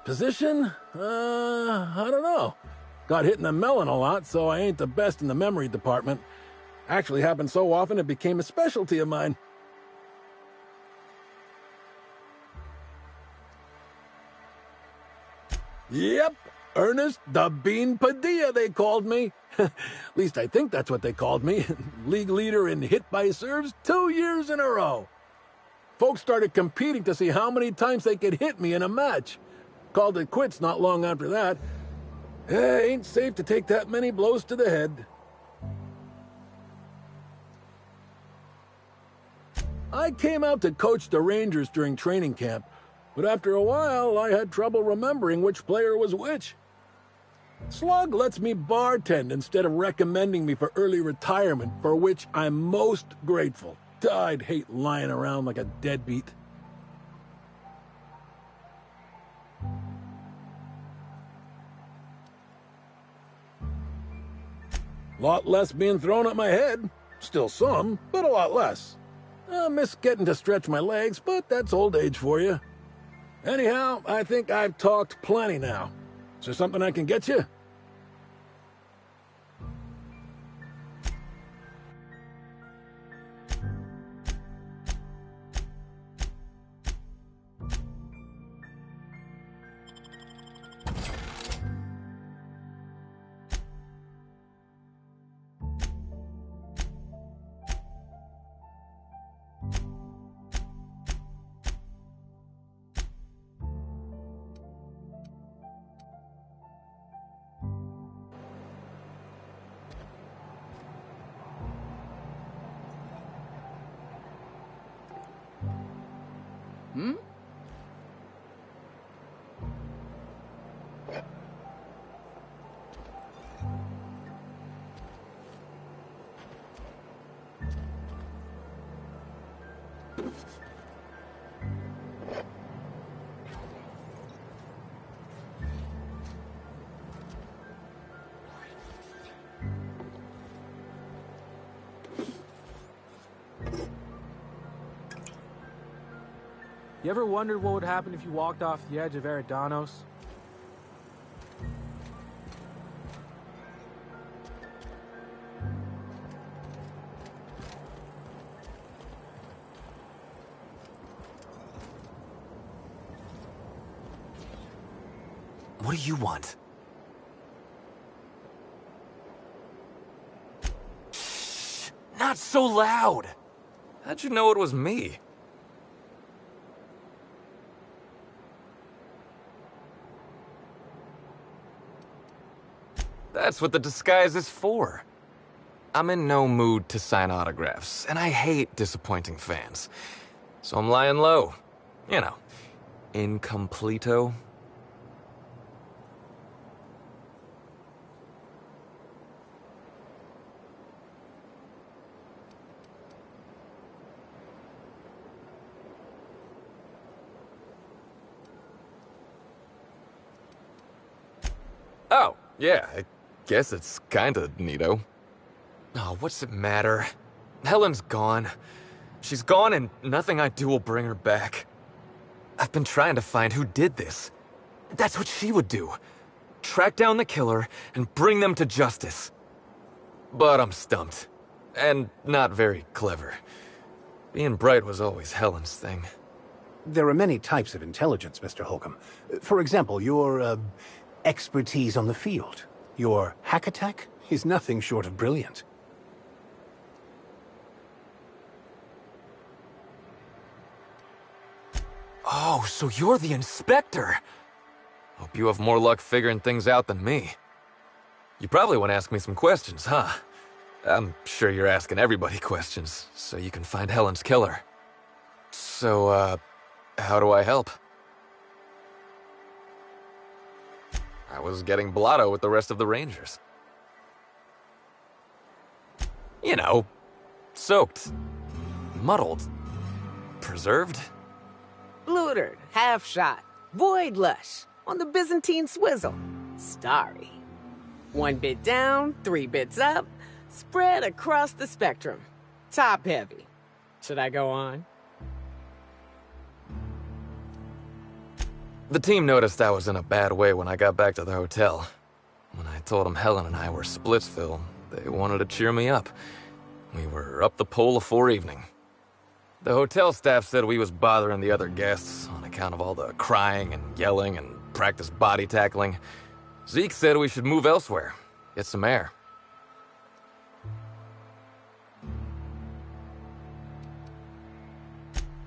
Position? I don't know. Got hit in the melon a lot, so I ain't the best in the memory department. Actually happened so often it became a specialty of mine. Yep, Ernest the Bean Padilla, they called me. At least I think that's what they called me. League leader in hit by serves 2 years in a row. Folks started competing to see how many times they could hit me in a match. Called it quits not long after that. Ain't safe to take that many blows to the head. I came out to coach the Rangers during training camp, but after a while I had trouble remembering which player was which. Slug lets me bartend instead of recommending me for early retirement, for which I'm most grateful. I'd hate lying around like a deadbeat. Lot less being thrown at my head. Still some, but a lot less. I miss getting to stretch my legs, but that's old age for you. Anyhow, I think I've talked plenty now. Is there something I can get you? Hmm? You ever wondered what would happen if you walked off the edge of Eridanos? What do you want? Shh! Not so loud! How'd you know it was me? That's what the disguise is for. I'm in no mood to sign autographs, and I hate disappointing fans. So I'm lying low. You know, incompleto. Oh, yeah, I guess it's kinda neato. Oh, what's it matter? Helen's gone. She's gone and nothing I do will bring her back. I've been trying to find who did this. That's what she would do. Track down the killer and bring them to justice. But I'm stumped. And not very clever. Being bright was always Helen's thing. There are many types of intelligence, Mr. Holcomb. For example, your, expertise on the field. Your hack attack is nothing short of brilliant. Oh, so you're the inspector. Hope you have more luck figuring things out than me. You probably want to ask me some questions, huh? I'm sure you're asking everybody questions, so you can find Helen's killer. So, how do I help? I was getting blotto with the rest of the Rangers. You know, soaked, muddled, preserved. Blutered, half shot, void lush, on the Byzantine swizzle, starry. 1 bit down, 3 bits up, spread across the spectrum. Top heavy. Should I go on? The team noticed I was in a bad way when I got back to the hotel. When I told them Helen and I were Splitsville, they wanted to cheer me up. We were up the pole afore evening. The hotel staff said we was bothering the other guests on account of all the crying and yelling and practice body tackling. Zeke said we should move elsewhere, get some air.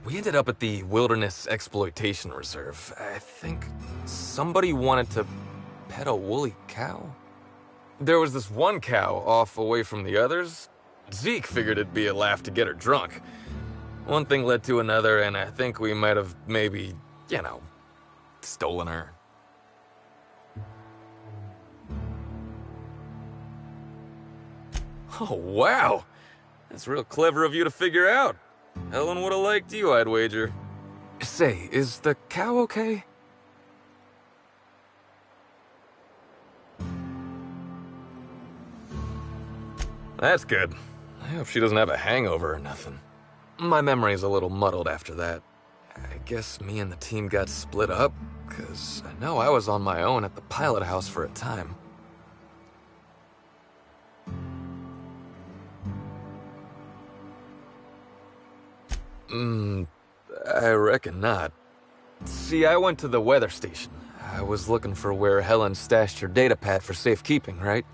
We ended up at the Wilderness Exploitation Reserve. I think somebody wanted to pet a woolly cow? There was this one cow off away from the others. Zeke figured it'd be a laugh to get her drunk. One thing led to another, and I think we might have maybe, you know, stolen her. Oh, wow! That's real clever of you to figure out. Helen would have liked you, I'd wager. Say, is the cow okay? That's good. I hope she doesn't have a hangover or nothing. My memory's a little muddled after that. I guess me and the team got split up, because I know I was on my own at the pilot house for a time. I reckon not. See, I went to the weather station. I was looking for where Helen stashed her datapad for safekeeping, right?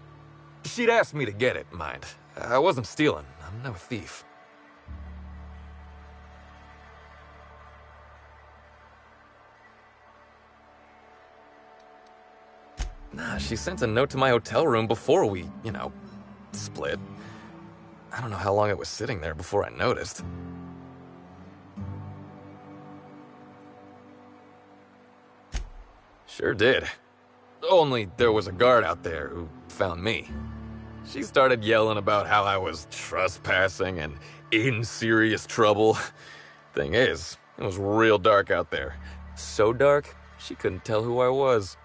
She'd asked me to get it, mind. I wasn't stealing. I'm no thief. Nah, she sent a note to my hotel room before we, split. I don't know how long it was sitting there before I noticed. Sure did. Only there was a guard out there who found me. She started yelling about how I was trespassing and in serious trouble. Thing is, it was real dark out there. So dark, she couldn't tell who I was.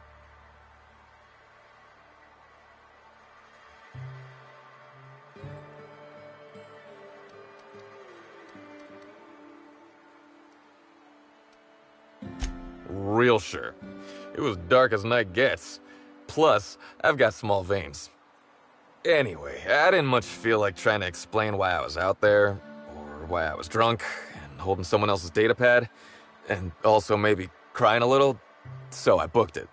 Real sure. It was dark as night gets. Plus, I've got small veins. Anyway, I didn't much feel like trying to explain why I was out there, or why I was drunk, and holding someone else's datapad, and also maybe crying a little, so I booked it.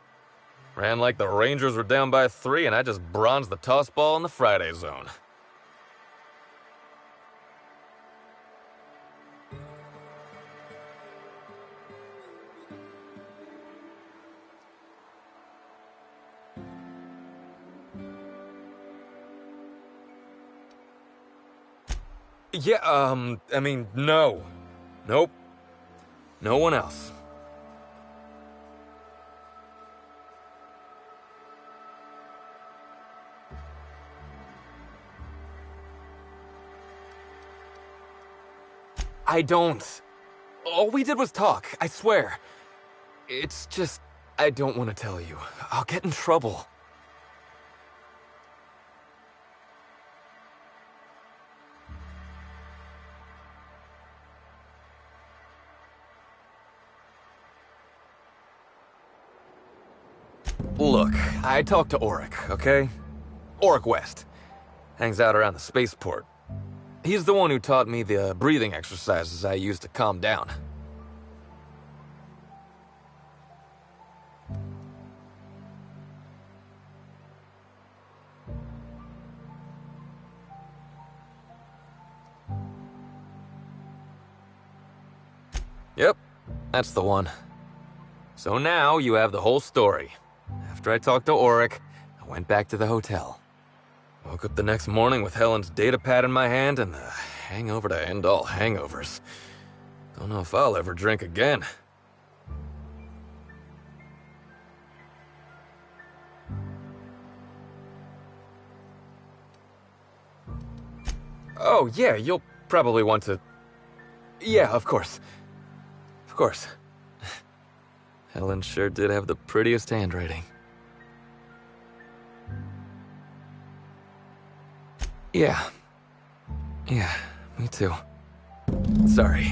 Ran like the Rangers were down by 3, and I just bronzed the toss ball in the Friday zone. Yeah, no. Nope. No one else. I don't. All we did was talk, I swear. It's just, I don't want to tell you. I'll get in trouble. Look, I talked to Auric, okay? Auric West. Hangs out around the spaceport. He's the one who taught me the breathing exercises I use to calm down. Yep, that's the one. So now you have the whole story. After I talked to Auric, I went back to the hotel. Woke up the next morning with Helen's datapad in my hand and the hangover to end all hangovers. Don't know if I'll ever drink again. Oh, yeah, you'll probably want to... Yeah, of course. Of course. Helen sure did have the prettiest handwriting. Yeah. Yeah, me too. Sorry.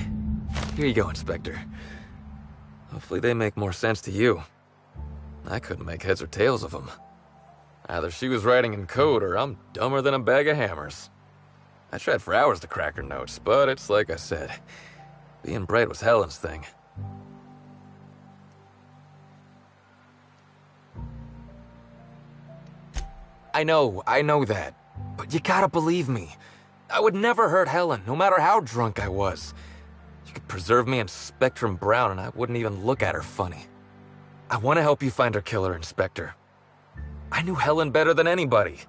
Here you go, Inspector. Hopefully they make more sense to you. I couldn't make heads or tails of them. Either she was writing in code or I'm dumber than a bag of hammers. I tried for hours to crack her notes, but it's like I said. Being bright was Helen's thing. I know that. But you gotta believe me. I would never hurt Helen, no matter how drunk I was. You could preserve me in Spectrum Brown and I wouldn't even look at her funny. I want to help you find her killer, Inspector. I knew Helen better than anybody.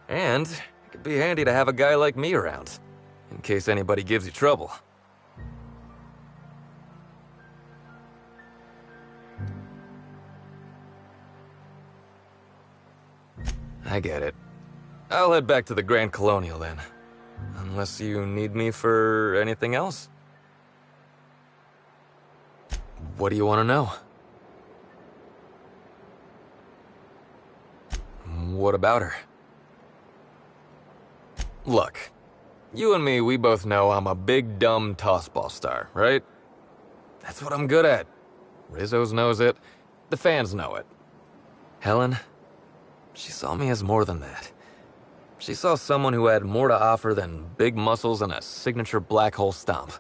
And it could be handy to have a guy like me around, in case anybody gives you trouble. I get it. I'll head back to the Grand Colonial then. Unless you need me for anything else? What do you want to know? What about her? Look, you and me, we both know I'm a big, dumb tossball star, right? That's what I'm good at. Rizzo's knows it. The fans know it. Helen, she saw me as more than that. She saw someone who had more to offer than big muscles and a signature black hole stomp.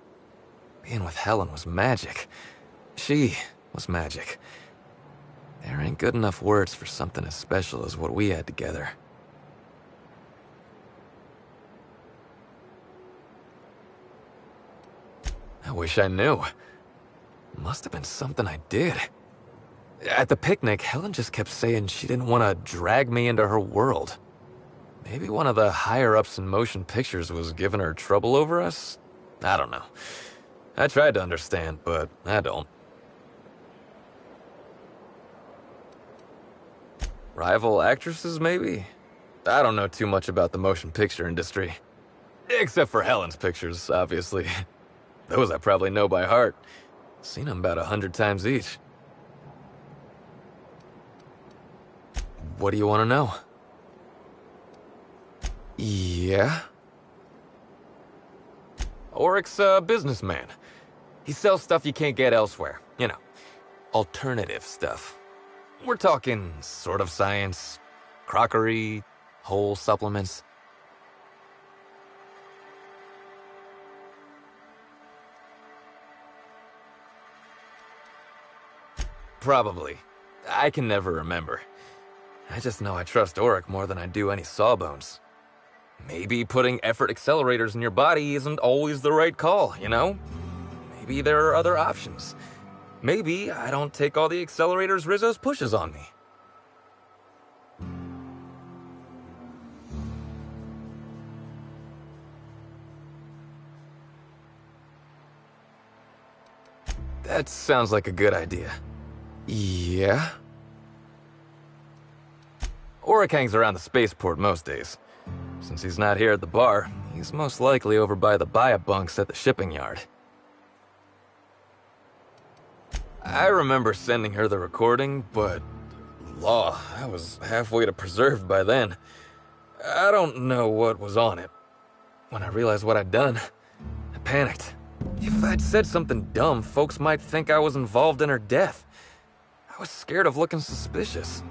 Being with Helen was magic. She was magic. There ain't good enough words for something as special as what we had together. I wish I knew. Must have been something I did. At the picnic, Helen just kept saying she didn't want to drag me into her world. Maybe one of the higher-ups in motion pictures was giving her trouble over us? I don't know. I tried to understand, but I don't. Rival actresses, maybe? I don't know too much about the motion picture industry. Except for Helen's pictures, obviously. Those I probably know by heart. Seen them about 100 times each. What do you want to know? Yeah? Oryx's a businessman. He sells stuff you can't get elsewhere. You know, alternative stuff. We're talking sort of science, crockery, whole supplements. Probably. I can never remember. I just know I trust Oryx more than I do any sawbones. Maybe putting effort accelerators in your body isn't always the right call, you know? Maybe there are other options. Maybe I don't take all the accelerators Rizzo's pushes on me. That sounds like a good idea. Yeah? Oryx hangs around the spaceport most days. Since he's not here at the bar, he's most likely over by the buy-up bunks at the shipping yard. I remember sending her the recording, but... Law, I was halfway to preserved by then. I don't know what was on it. When I realized what I'd done, I panicked. If I'd said something dumb, folks might think I was involved in her death. I was scared of looking suspicious.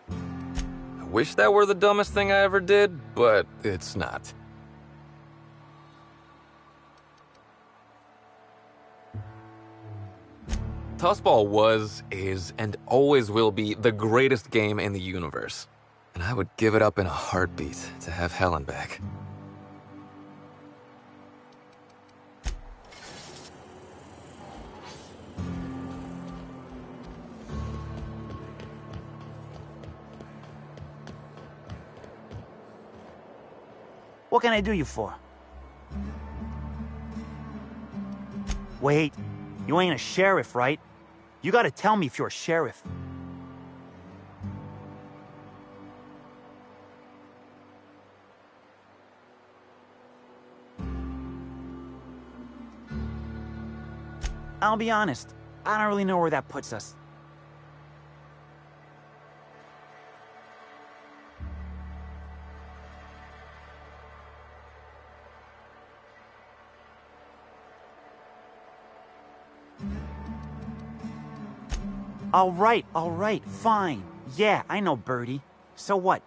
I wish that were the dumbest thing I ever did, but it's not. Tossball was, is, and always will be the greatest game in the universe. And I would give it up in a heartbeat to have Helen back. What can I do you for? Wait, you ain't a sheriff, right? You gotta tell me if you're a sheriff. I'll be honest, I don't really know where that puts us. All right, fine. Yeah, I know Birdie. So what?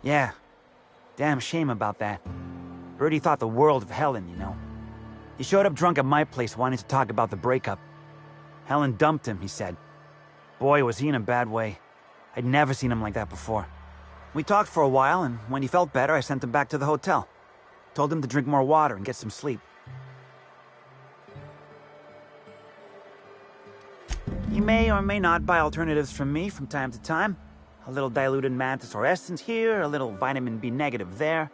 Yeah, damn shame about that. Birdie thought the world of Helen, you know. He showed up drunk at my place wanting to talk about the breakup. Helen dumped him, he said. Boy, was he in a bad way. I'd never seen him like that before. We talked for a while, and when he felt better, I sent him back to the hotel. Told him to drink more water and get some sleep. He may or may not buy alternatives from me from time to time. A little diluted mantis or essence here, a little vitamin B negative there.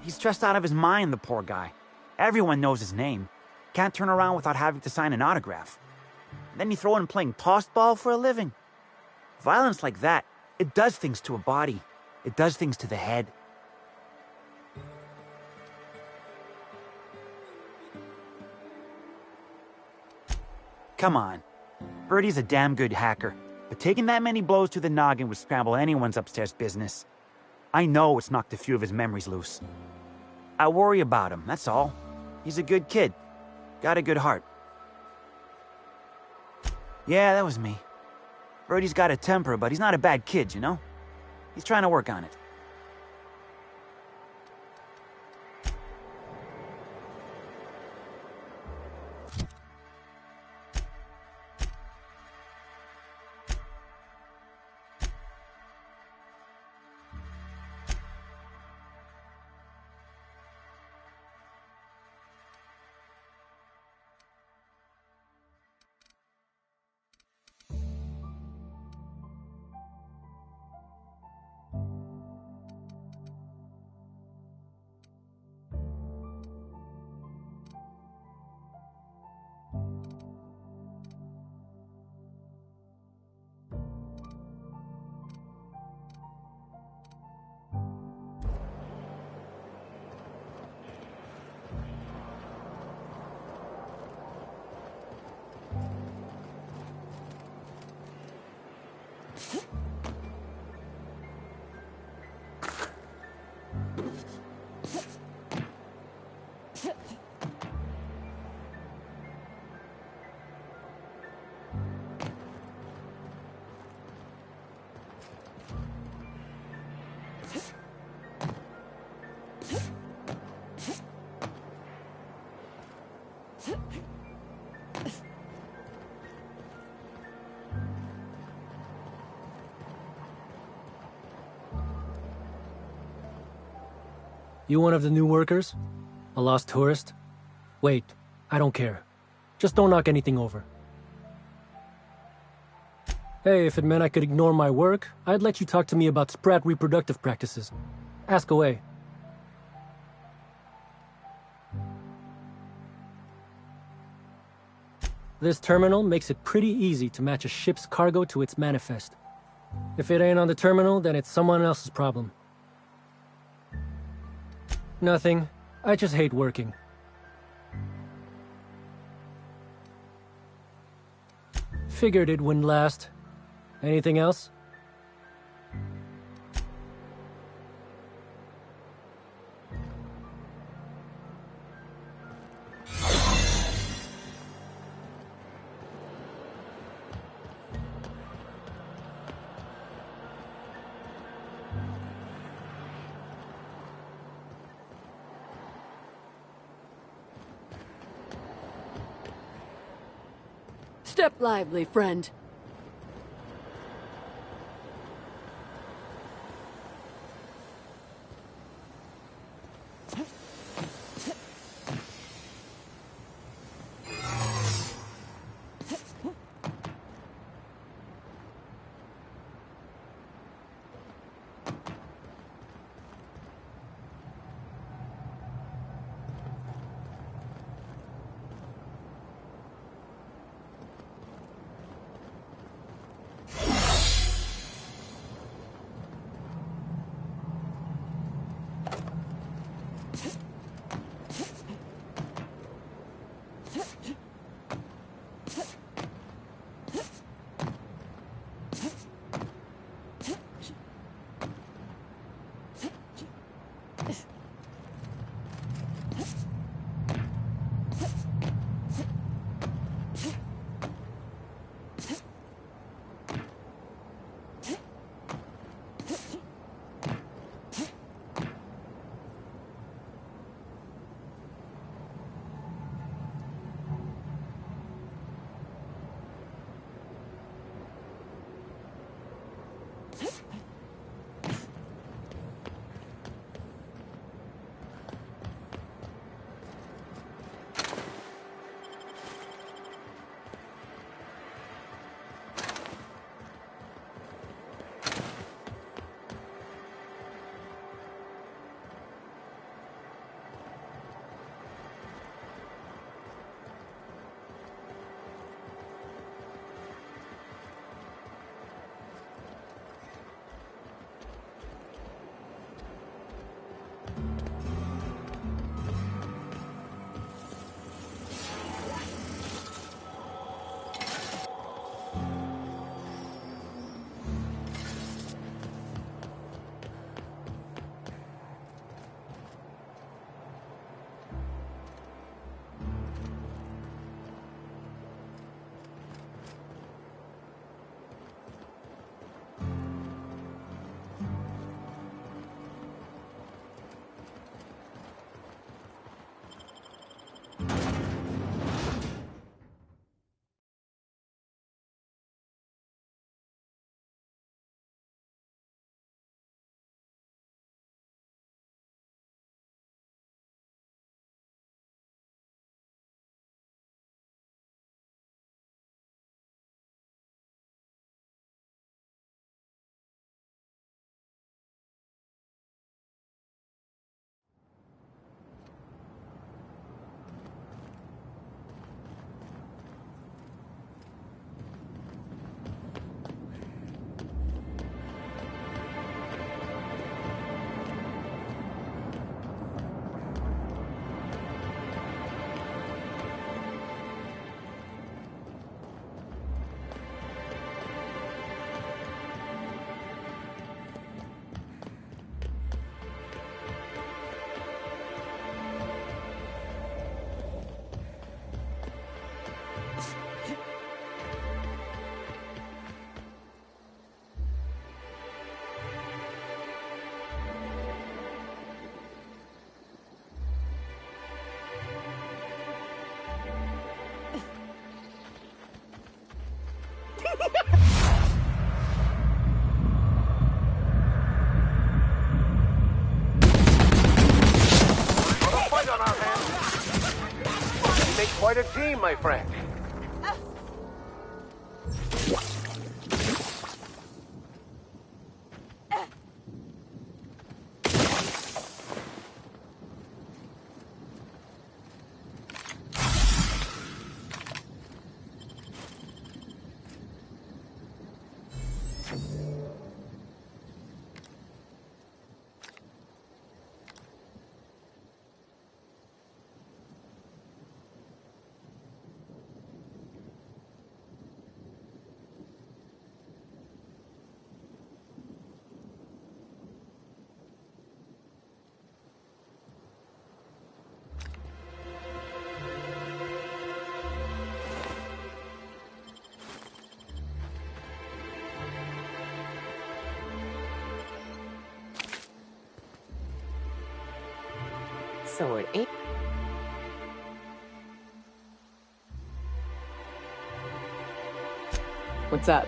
He's stressed out of his mind, the poor guy. Everyone knows his name. Can't turn around without having to sign an autograph. Then you throw in playing tossball for a living. Violence like that, it does things to a body. It does things to the head. Come on. Birdie's a damn good hacker, but taking that many blows to the noggin would scramble anyone's upstairs business. I know it's knocked a few of his memories loose. I worry about him, that's all. He's a good kid. Got a good heart. Yeah, that was me. Birdie's got a temper, but he's not a bad kid, you know? He's trying to work on it. You one of the new workers? A lost tourist? Wait, I don't care. Just don't knock anything over. Hey, if it meant I could ignore my work, I'd let you talk to me about sprat reproductive practices. Ask away. This terminal makes it pretty easy to match a ship's cargo to its manifest. If it ain't on the terminal, then it's someone else's problem. Nothing. I just hate working. Figured it wouldn't last. Anything else? Step lively, friend. team, my friend. So it ain't. What's up?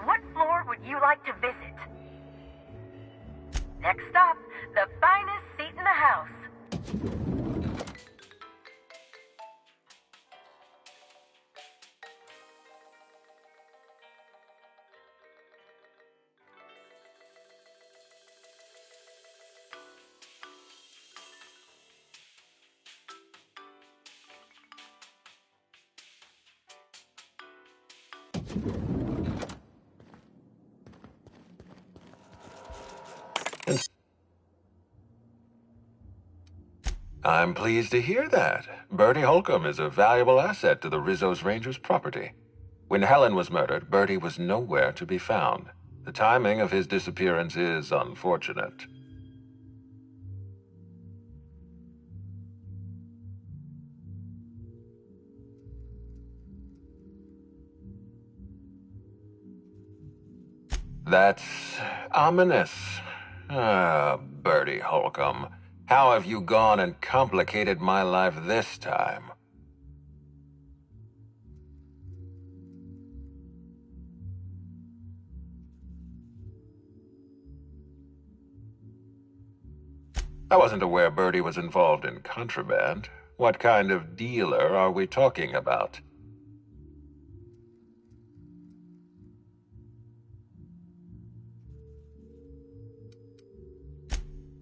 What floor would you like to visit? Next stop, the finest seat in the house. I'm pleased to hear that. Bertie Holcomb is a valuable asset to the Rizzo's Rangers property. When Helen was murdered, Bertie was nowhere to be found. The timing of his disappearance is unfortunate. That's ominous. Ah, Bertie Holcomb. How have you gone and complicated my life this time? I wasn't aware Bertie was involved in contraband. What kind of dealer are we talking about?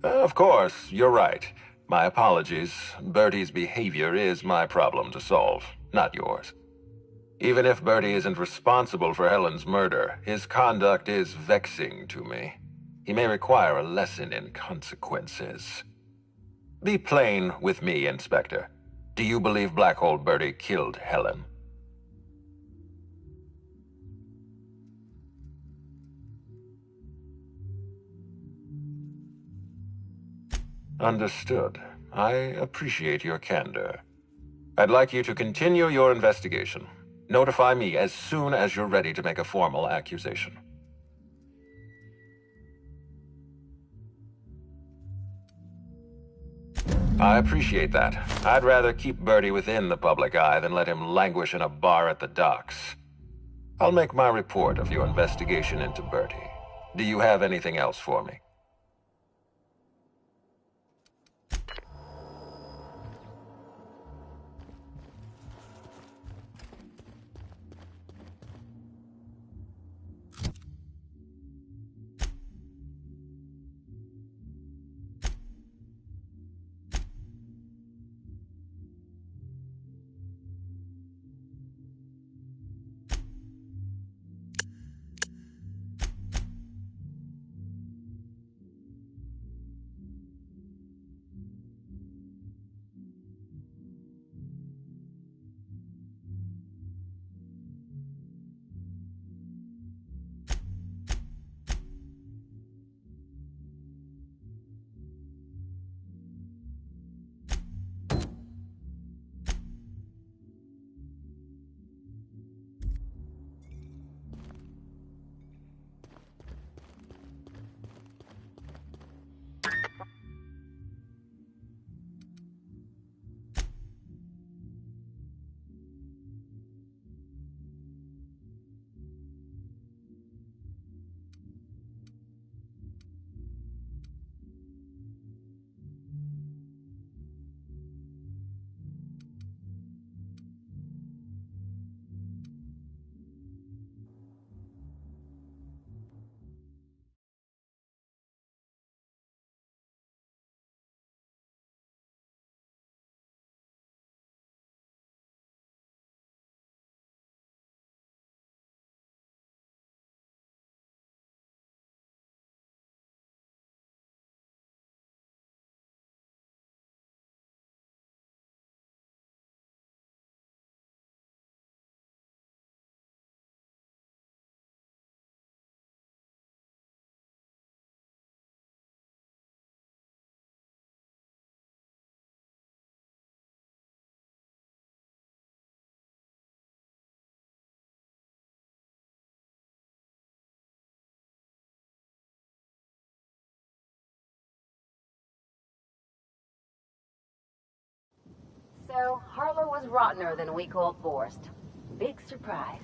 Of course, you're right. My apologies. Bertie's behavior is my problem to solve, not yours. Even if Bertie isn't responsible for Helen's murder, his conduct is vexing to me. He may require a lesson in consequences. Be plain with me, Inspector. Do you believe Black Hole Bertie killed Helen? Understood. I appreciate your candor. I'd like you to continue your investigation. Notify me as soon as you're ready to make a formal accusation. I appreciate that. I'd rather keep Bertie within the public eye than let him languish in a bar at the docks. I'll make my report of your investigation into Bertie. Do you have anything else for me? So, Harlow was rottener than a week-old Forrest. Big surprise.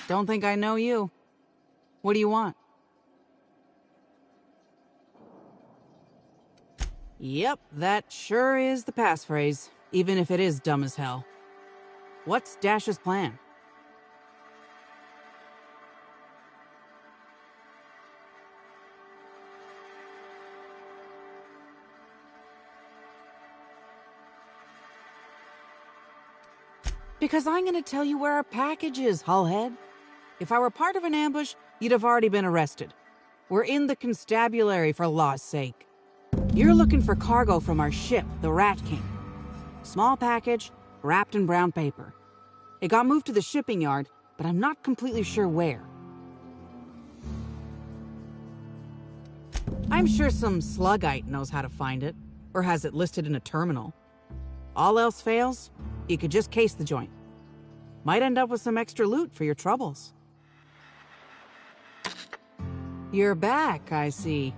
Don't think I know you. What do you want? Yep, that sure is the passphrase, even if it is dumb as hell. What's Dash's plan? Because I'm gonna tell you where our package is, Hullhead. If I were part of an ambush, you'd have already been arrested. We're in the constabulary, for law's sake. You're looking for cargo from our ship, the Rat King. Small package, wrapped in brown paper. It got moved to the shipping yard, but I'm not completely sure where. I'm sure some sluggite knows how to find it, or has it listed in a terminal. All else fails, you could just case the joint. Might end up with some extra loot for your troubles. You're back, I see.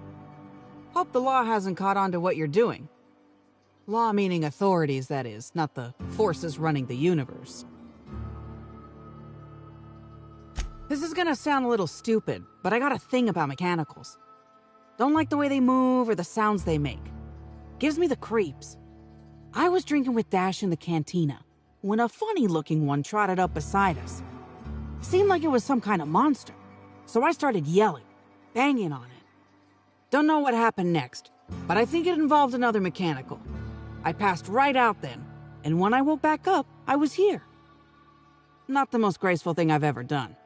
Hope the law hasn't caught on to what you're doing. Law meaning authorities, that is, not the forces running the universe. This is gonna sound a little stupid, but I got a thing about mechanicals. Don't like the way they move or the sounds they make. Gives me the creeps. I was drinking with Dash in the cantina when a funny-looking one trotted up beside us. Seemed like it was some kind of monster, so I started yelling, banging on it. Don't know what happened next, but I think it involved another mechanical. I passed right out then, and when I woke back up, I was here. Not the most graceful thing I've ever done.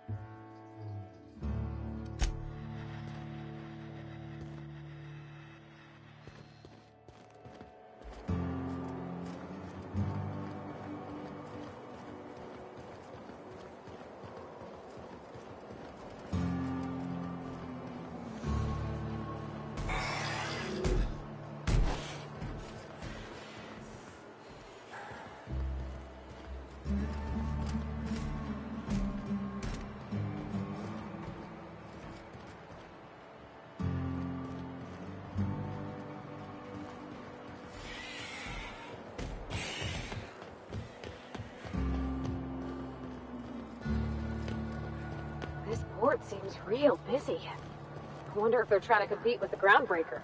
This port seems real busy. I wonder if they're trying to compete with the Groundbreaker.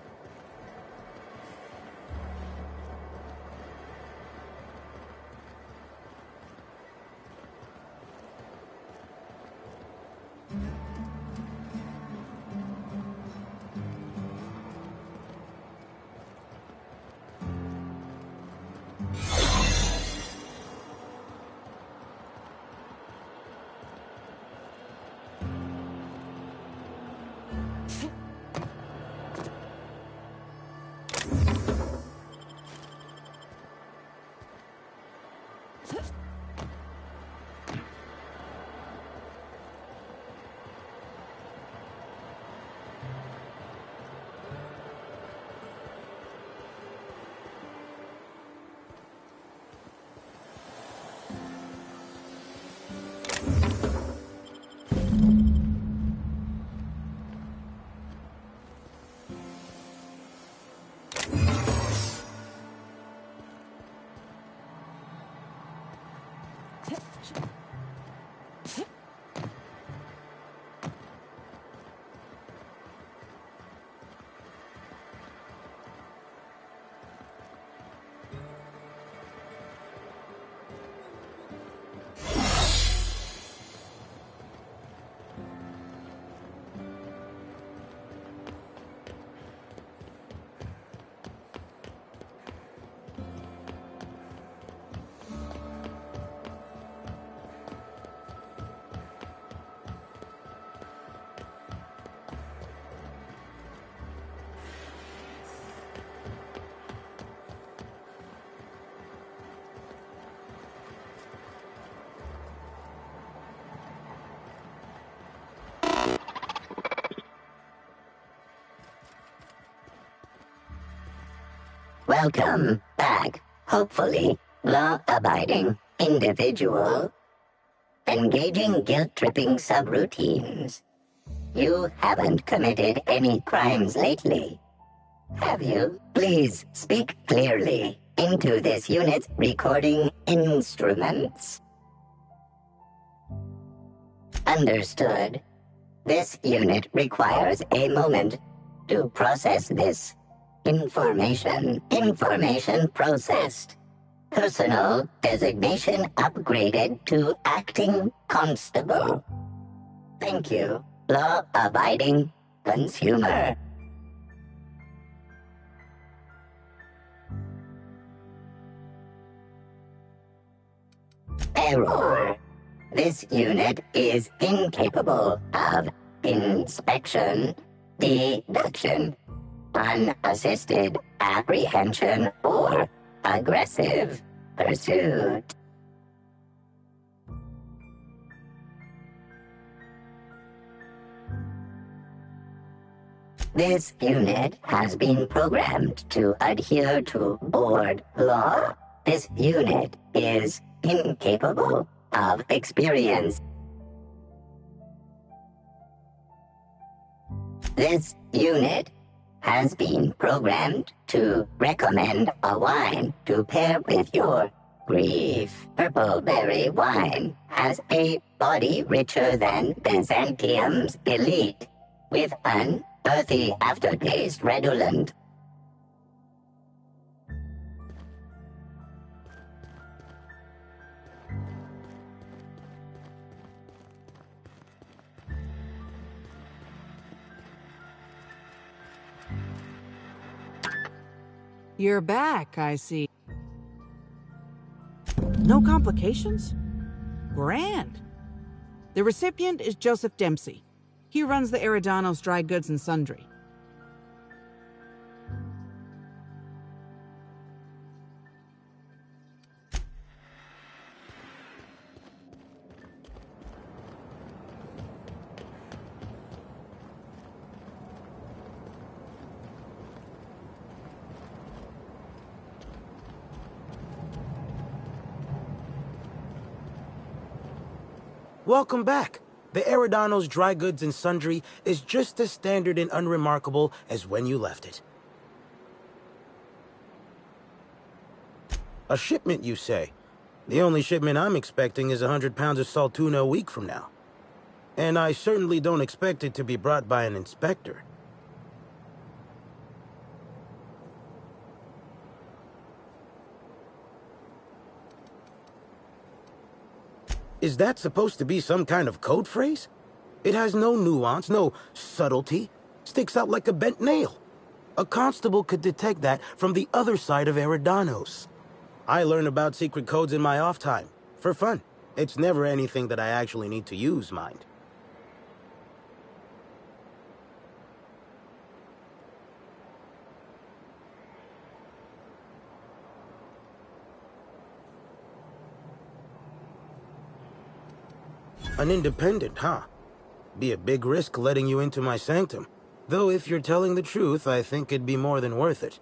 Welcome back, hopefully, law-abiding individual. Engaging guilt-tripping subroutines. You haven't committed any crimes lately, have you? Please speak clearly into this unit's recording instruments. Understood. This unit requires a moment to process this information. Information processed. Personal designation upgraded to acting constable. Thank you, law-abiding consumer. Error. This unit is incapable of inspection, deduction, unassisted apprehension, or aggressive pursuit. This unit has been programmed to adhere to board law. This unit is incapable of experience. This unit has been programmed to recommend a wine to pair with your grief. Purple berry wine has a body richer than Byzantium's elite, with an earthy aftertaste redolent. You're back, I see. No complications? Grand. The recipient is Joseph Dempsey. He runs the Eridanos Dry Goods and Sundry. Welcome back. The Eridanos Dry Goods and Sundry is just as standard and unremarkable as when you left it. A shipment, you say? The only shipment I'm expecting is 100 pounds of salt tuna a week from now. And I certainly don't expect it to be brought by an inspector. Is that supposed to be some kind of code phrase? It has no nuance, no subtlety. Sticks out like a bent nail. A constable could detect that from the other side of Eridanos. I learn about secret codes in my off time, for fun. It's never anything that I actually need to use, mind. An independent, huh? Be a big risk letting you into my sanctum. Though if you're telling the truth, I think it'd be more than worth it.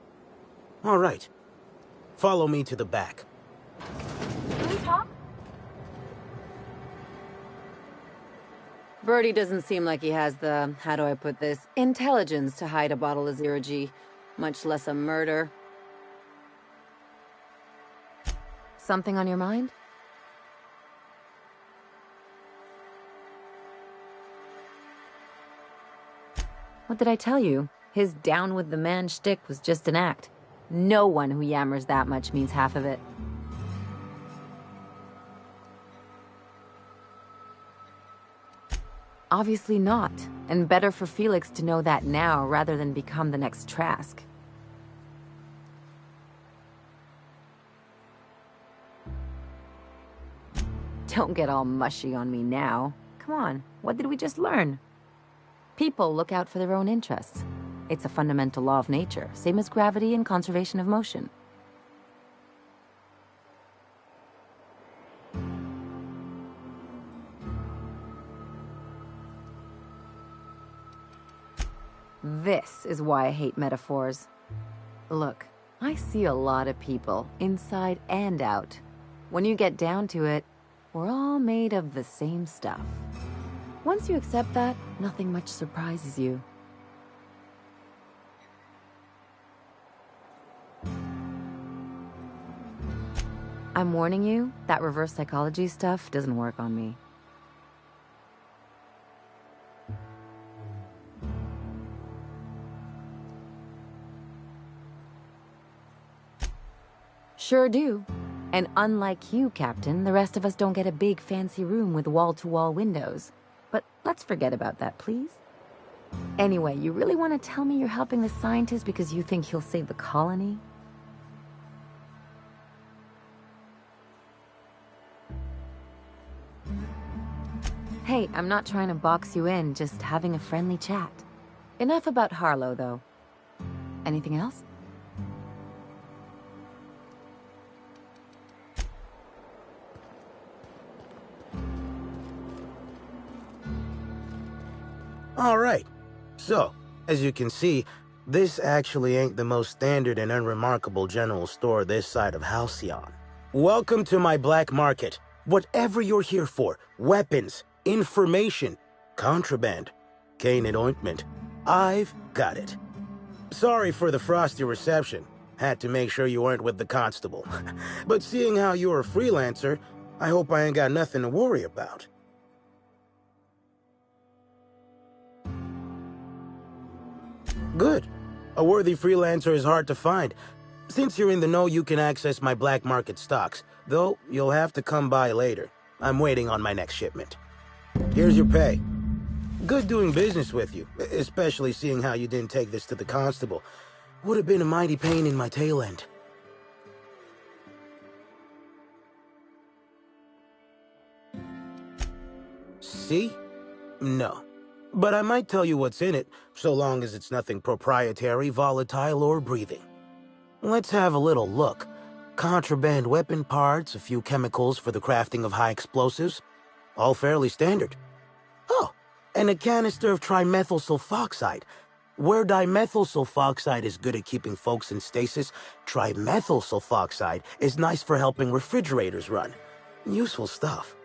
All right. Follow me to the back. Can we talk? Birdie doesn't seem like he has the, how do I put this, intelligence to hide a bottle of zero-G, much less a murder. Something on your mind? What did I tell you? His down with the man shtick was just an act. No one who yammers that much means half of it. Obviously not, and better for Felix to know that now rather than become the next Trask. Don't get all mushy on me now. Come on, what did we just learn? People look out for their own interests. It's a fundamental law of nature, same as gravity and conservation of motion. This is why I hate metaphors. Look, I see a lot of people, inside and out. When you get down to it, we're all made of the same stuff. Once you accept that, nothing much surprises you. I'm warning you, that reverse psychology stuff doesn't work on me. Sure do. And unlike you, Captain, the rest of us don't get a big fancy room with wall-to-wall windows. But let's forget about that, please. Anyway, you really want to tell me you're helping the scientist because you think he'll save the colony? Hey, I'm not trying to box you in, just having a friendly chat. Enough about Harlow, though. Anything else? All right. So, as you can see, this actually ain't the most standard and unremarkable general store this side of Halcyon. Welcome to my black market. Whatever you're here for, weapons, information, contraband, cane and ointment, I've got it. Sorry for the frosty reception. Had to make sure you weren't with the constable. But seeing how you're a freelancer, I hope I ain't got nothing to worry about. Good. A worthy freelancer is hard to find. Since you're in the know, you can access my black market stocks, though you'll have to come by later. I'm waiting on my next shipment. Here's your pay. Good doing business with you, especially seeing how you didn't take this to the constable. Would have been a mighty pain in my tail end. See? No. But I might tell you what's in it, so long as it's nothing proprietary, volatile, or breathing. Let's have a little look. Contraband weapon parts, a few chemicals for the crafting of high explosives. All fairly standard. Oh, and a canister of trimethyl sulfoxide. Where dimethyl sulfoxide is good at keeping folks in stasis, trimethyl sulfoxide is nice for helping refrigerators run. Useful stuff.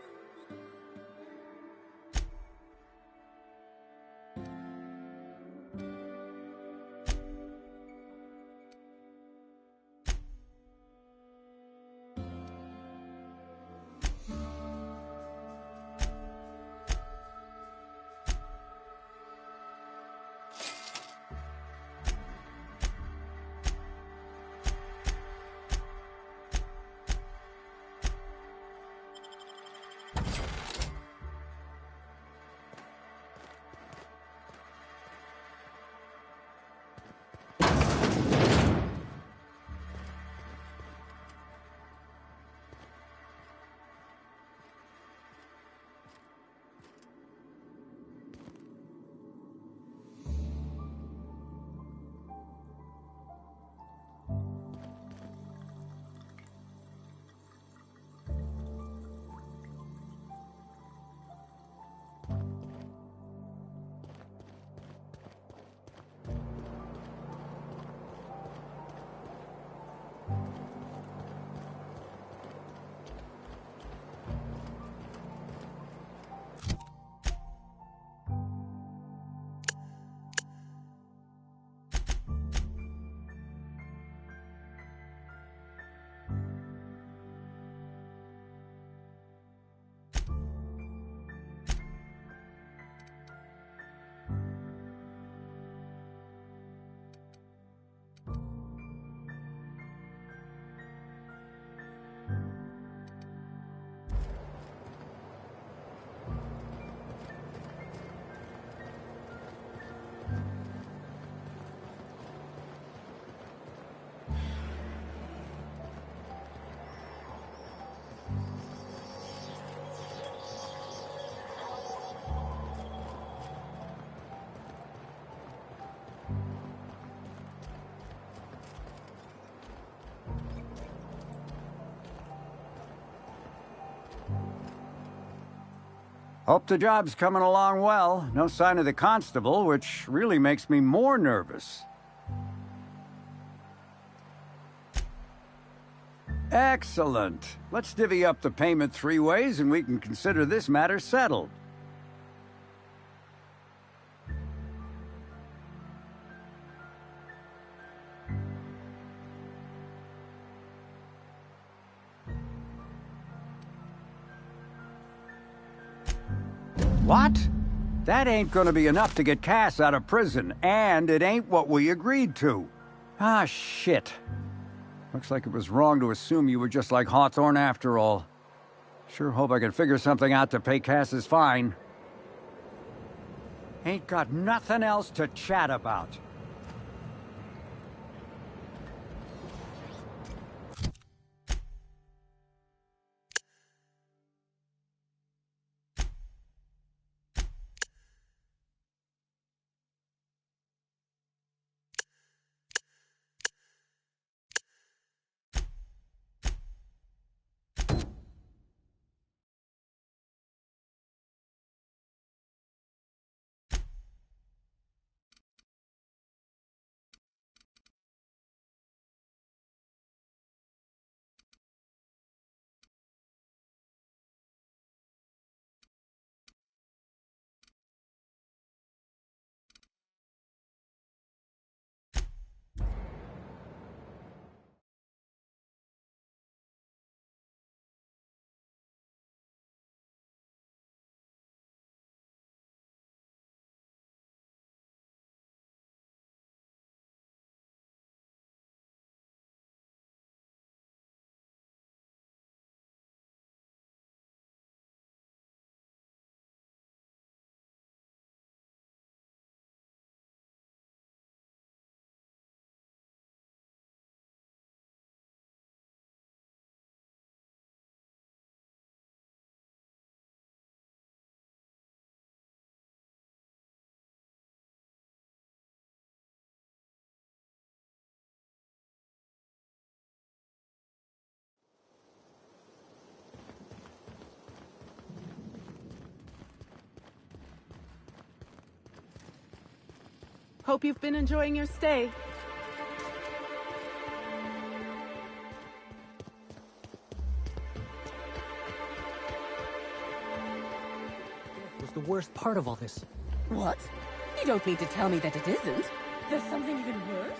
Hope the job's coming along well. No sign of the constable, which really makes me more nervous. Excellent. Let's divvy up the payment 3 ways and we can consider this matter settled. What? That ain't gonna be enough to get Cass out of prison, and it ain't what we agreed to. Ah, shit. Looks like it was wrong to assume you were just like Hawthorne after all. Sure hope I can figure something out to pay Cass's fine. Ain't got nothing else to chat about. Hope you've been enjoying your stay. Was the worst part of all this. What? You don't mean to tell me that it isn't? There's something even worse?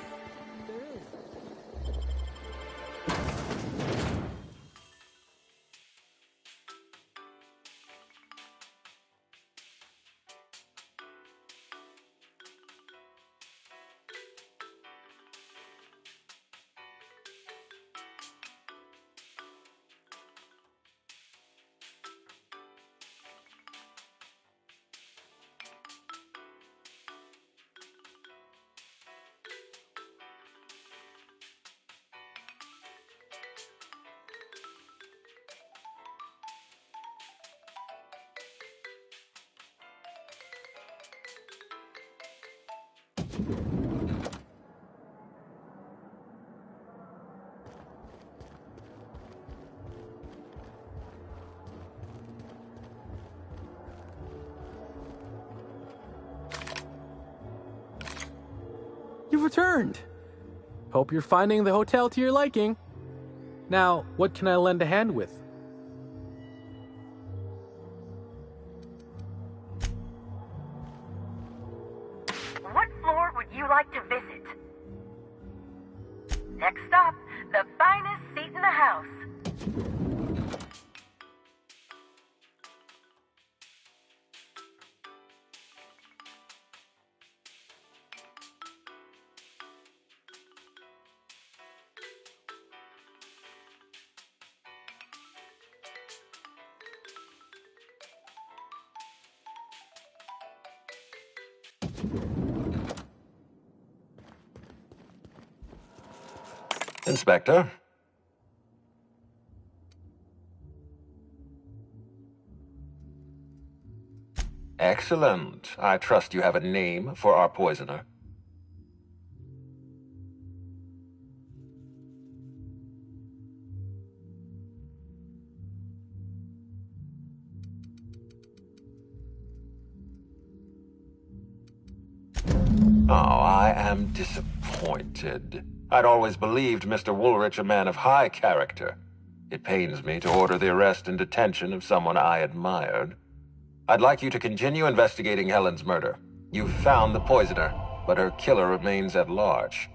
You've returned. Hope you're finding the hotel to your liking. Now, what can I lend a hand with? What floor would you like to visit? Next stop, the finest seat in the house. Inspector? Excellent. I trust you have a name for our poisoner. Oh, I am disappointed. I'd always believed Mr. Woolrich a man of high character. It pains me to order the arrest and detention of someone I admired. I'd like you to continue investigating Helen's murder. You've found the poisoner, but her killer remains at large.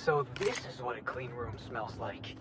So this is what a clean room smells like.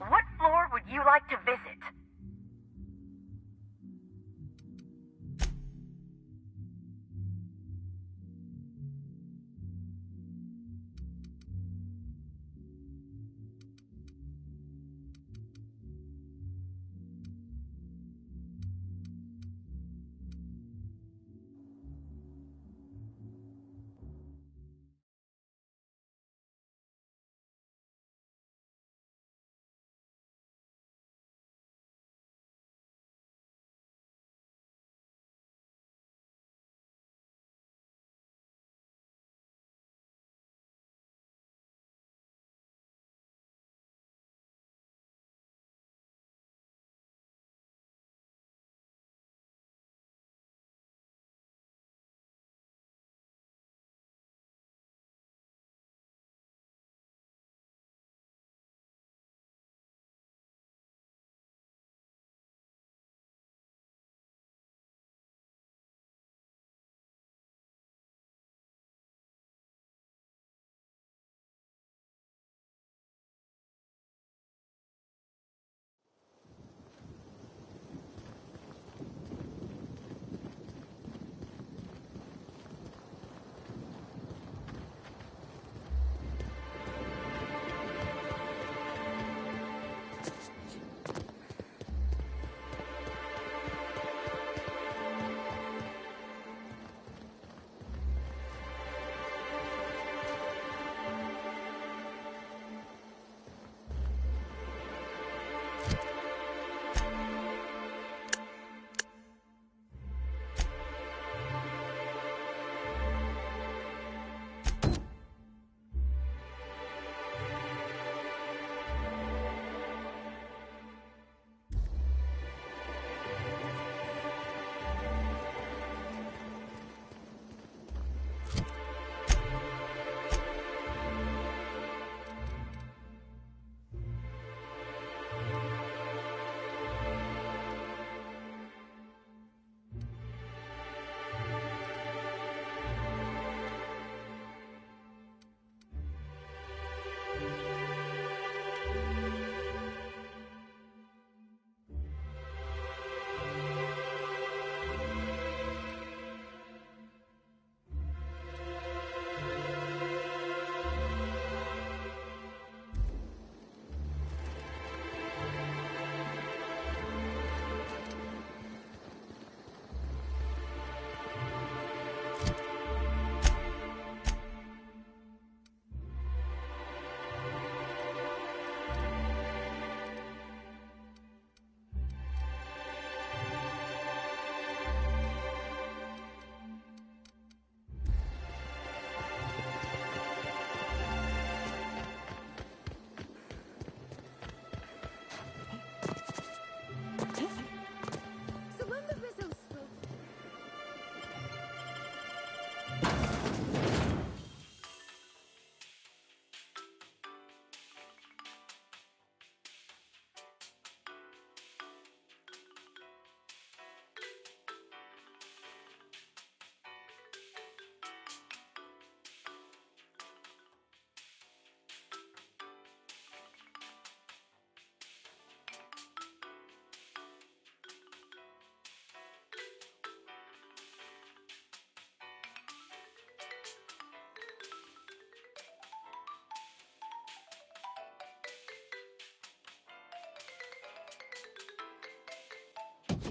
What floor would you like to visit?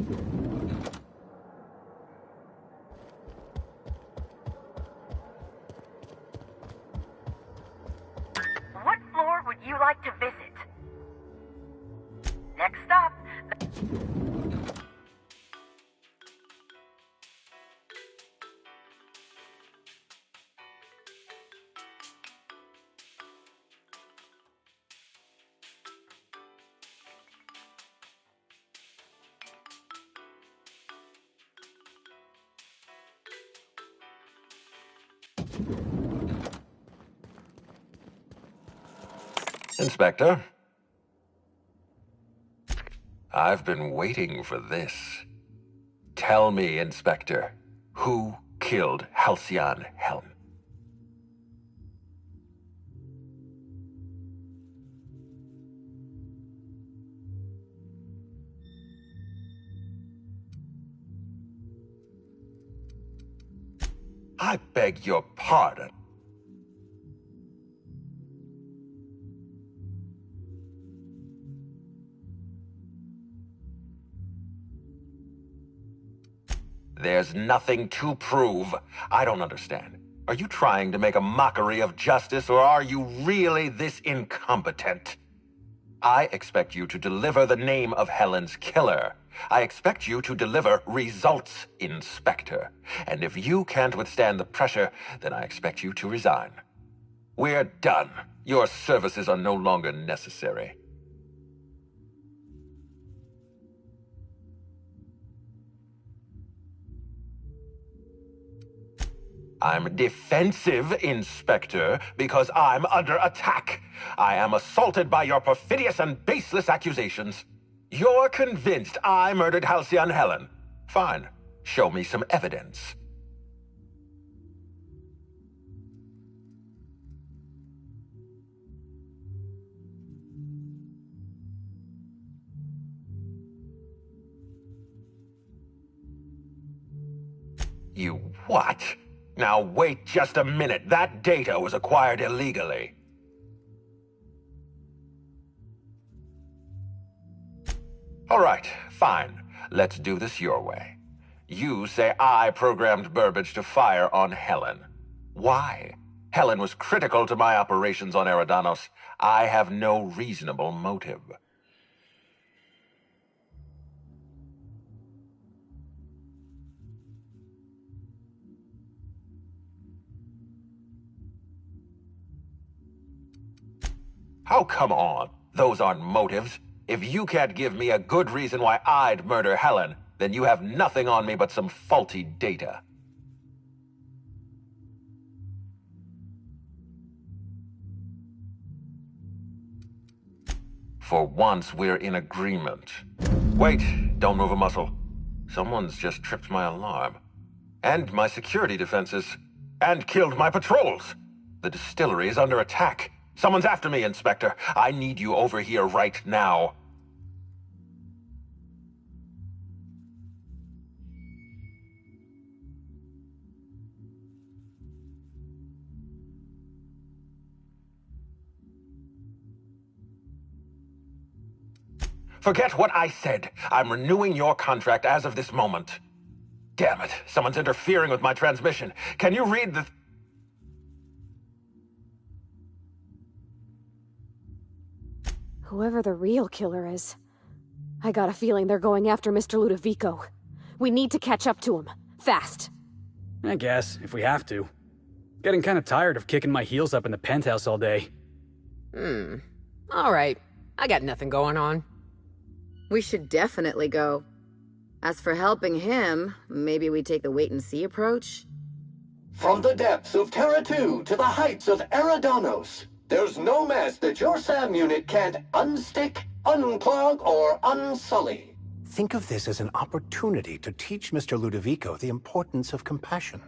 What floor would you like to visit? Next stop. Inspector? I've been waiting for this. Tell me, Inspector, who killed Halcyon Helm? I beg your pardon. There's nothing to prove. I don't understand. Are you trying to make a mockery of justice, or are you really this incompetent? I expect you to deliver the name of Helen's killer. I expect you to deliver results, Inspector. And if you can't withstand the pressure, then I expect you to resign. We're done. Your services are no longer necessary. I'm defensive, Inspector, because I'm under attack. I am assaulted by your perfidious and baseless accusations. You're convinced I murdered Halcyon Helen. Fine. Show me some evidence. You what? Now wait just a minute. That data was acquired illegally. All right, fine. Let's do this your way. You say I programmed Burbage to fire on Helen. Why? Helen was critical to my operations on Eridanos. I have no reasonable motive. Oh, come on. Those aren't motives. If you can't give me a good reason why I'd murder Helen, then you have nothing on me but some faulty data. For once, we're in agreement. Wait, don't move a muscle. Someone's just tripped my alarm. And my security defenses. And killed my patrols. The distillery is under attack. Someone's after me, Inspector. I need you over here right now. Forget what I said. I'm renewing your contract as of this moment. Damn it, someone's interfering with my transmission. Can you read the... Whoever the real killer is, I got a feeling they're going after Mr. Ludovico. We need to catch up to him. Fast. I guess, if we have to. Getting kind of tired of kicking my heels up in the penthouse all day. All right. I got nothing going on. We should definitely go. As for helping him, maybe we take the wait-and-see approach? From the depths of Terra 2 to the heights of Eridanos, there's no mess that your SAM unit can't unstick, unclog, or unsully. Think of this as an opportunity to teach Mr. Ludovico the importance of compassion.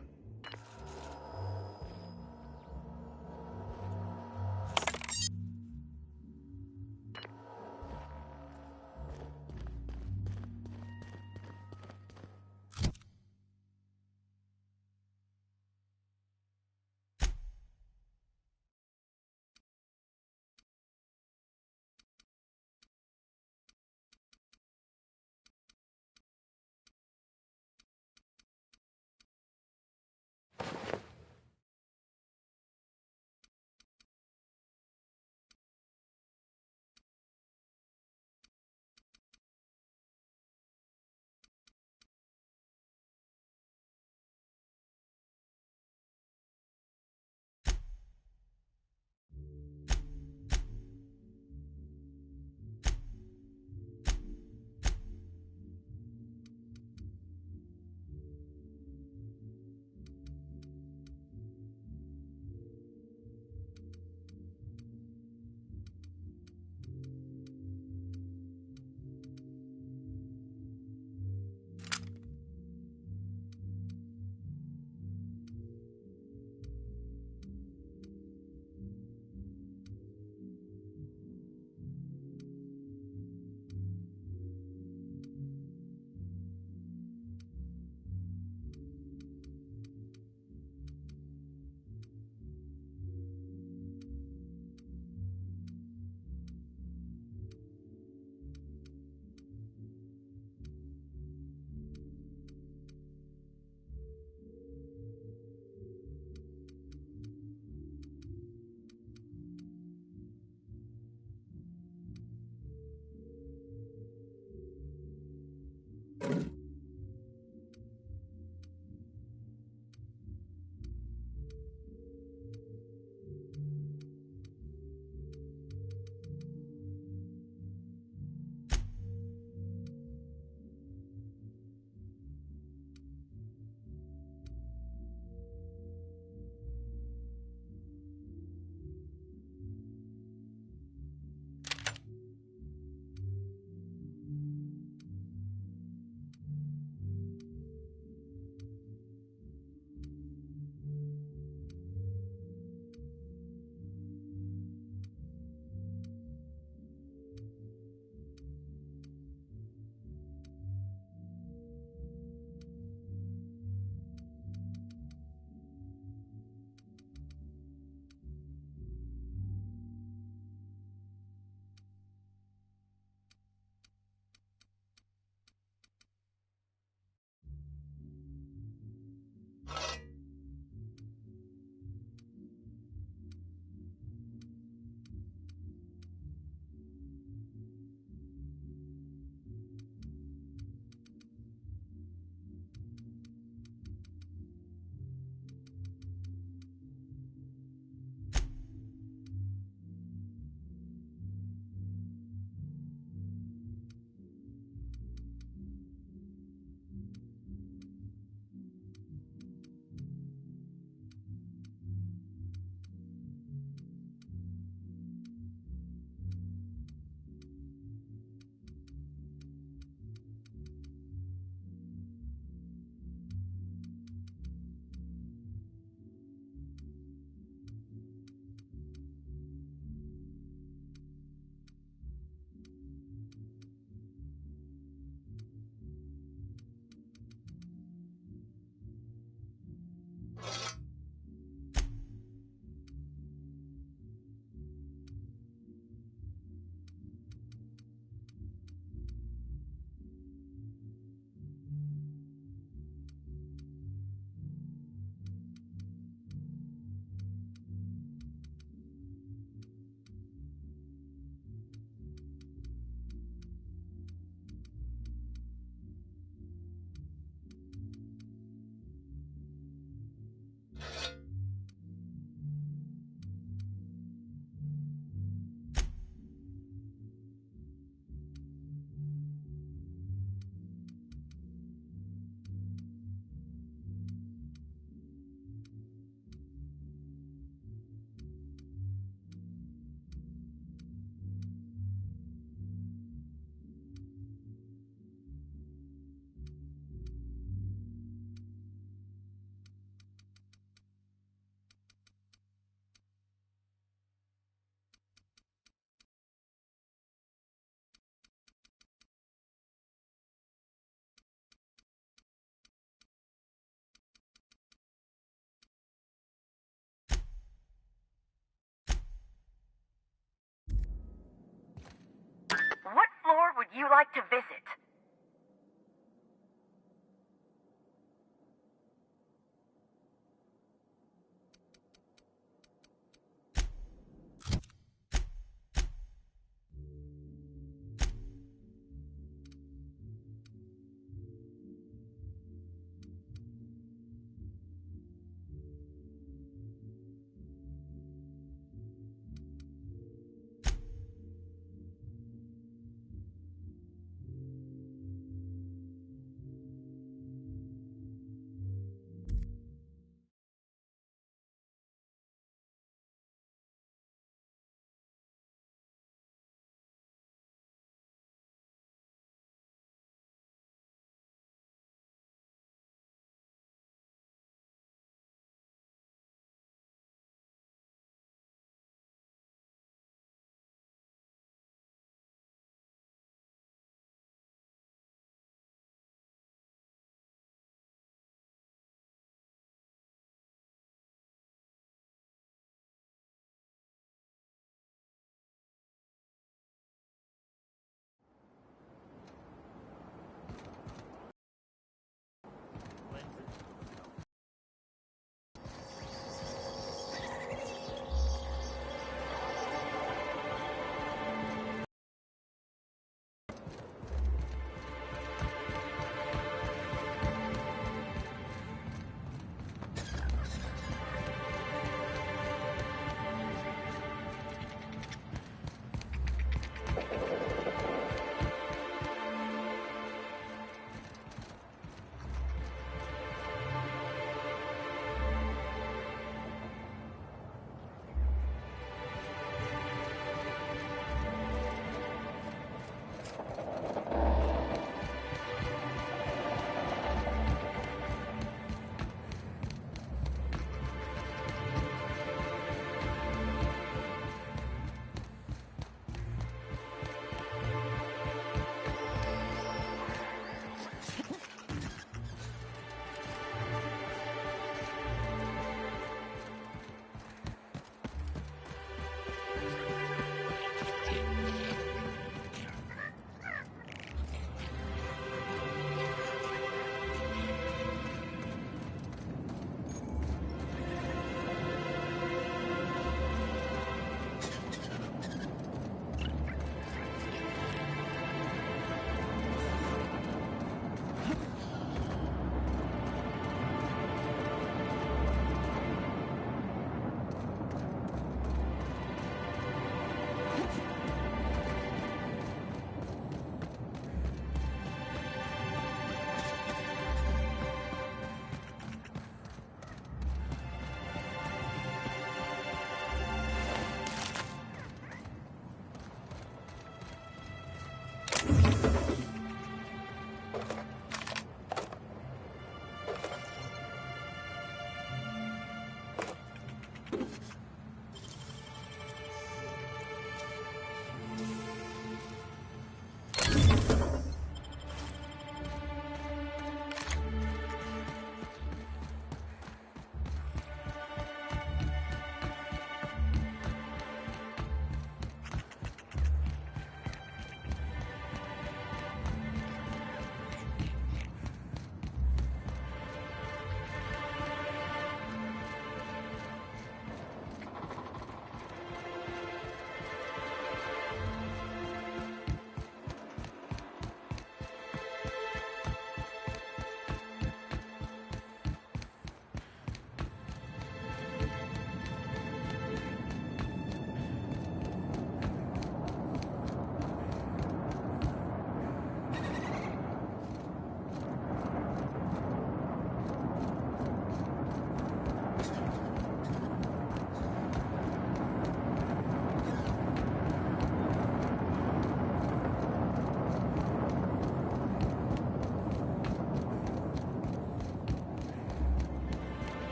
you like to visit.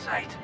sight.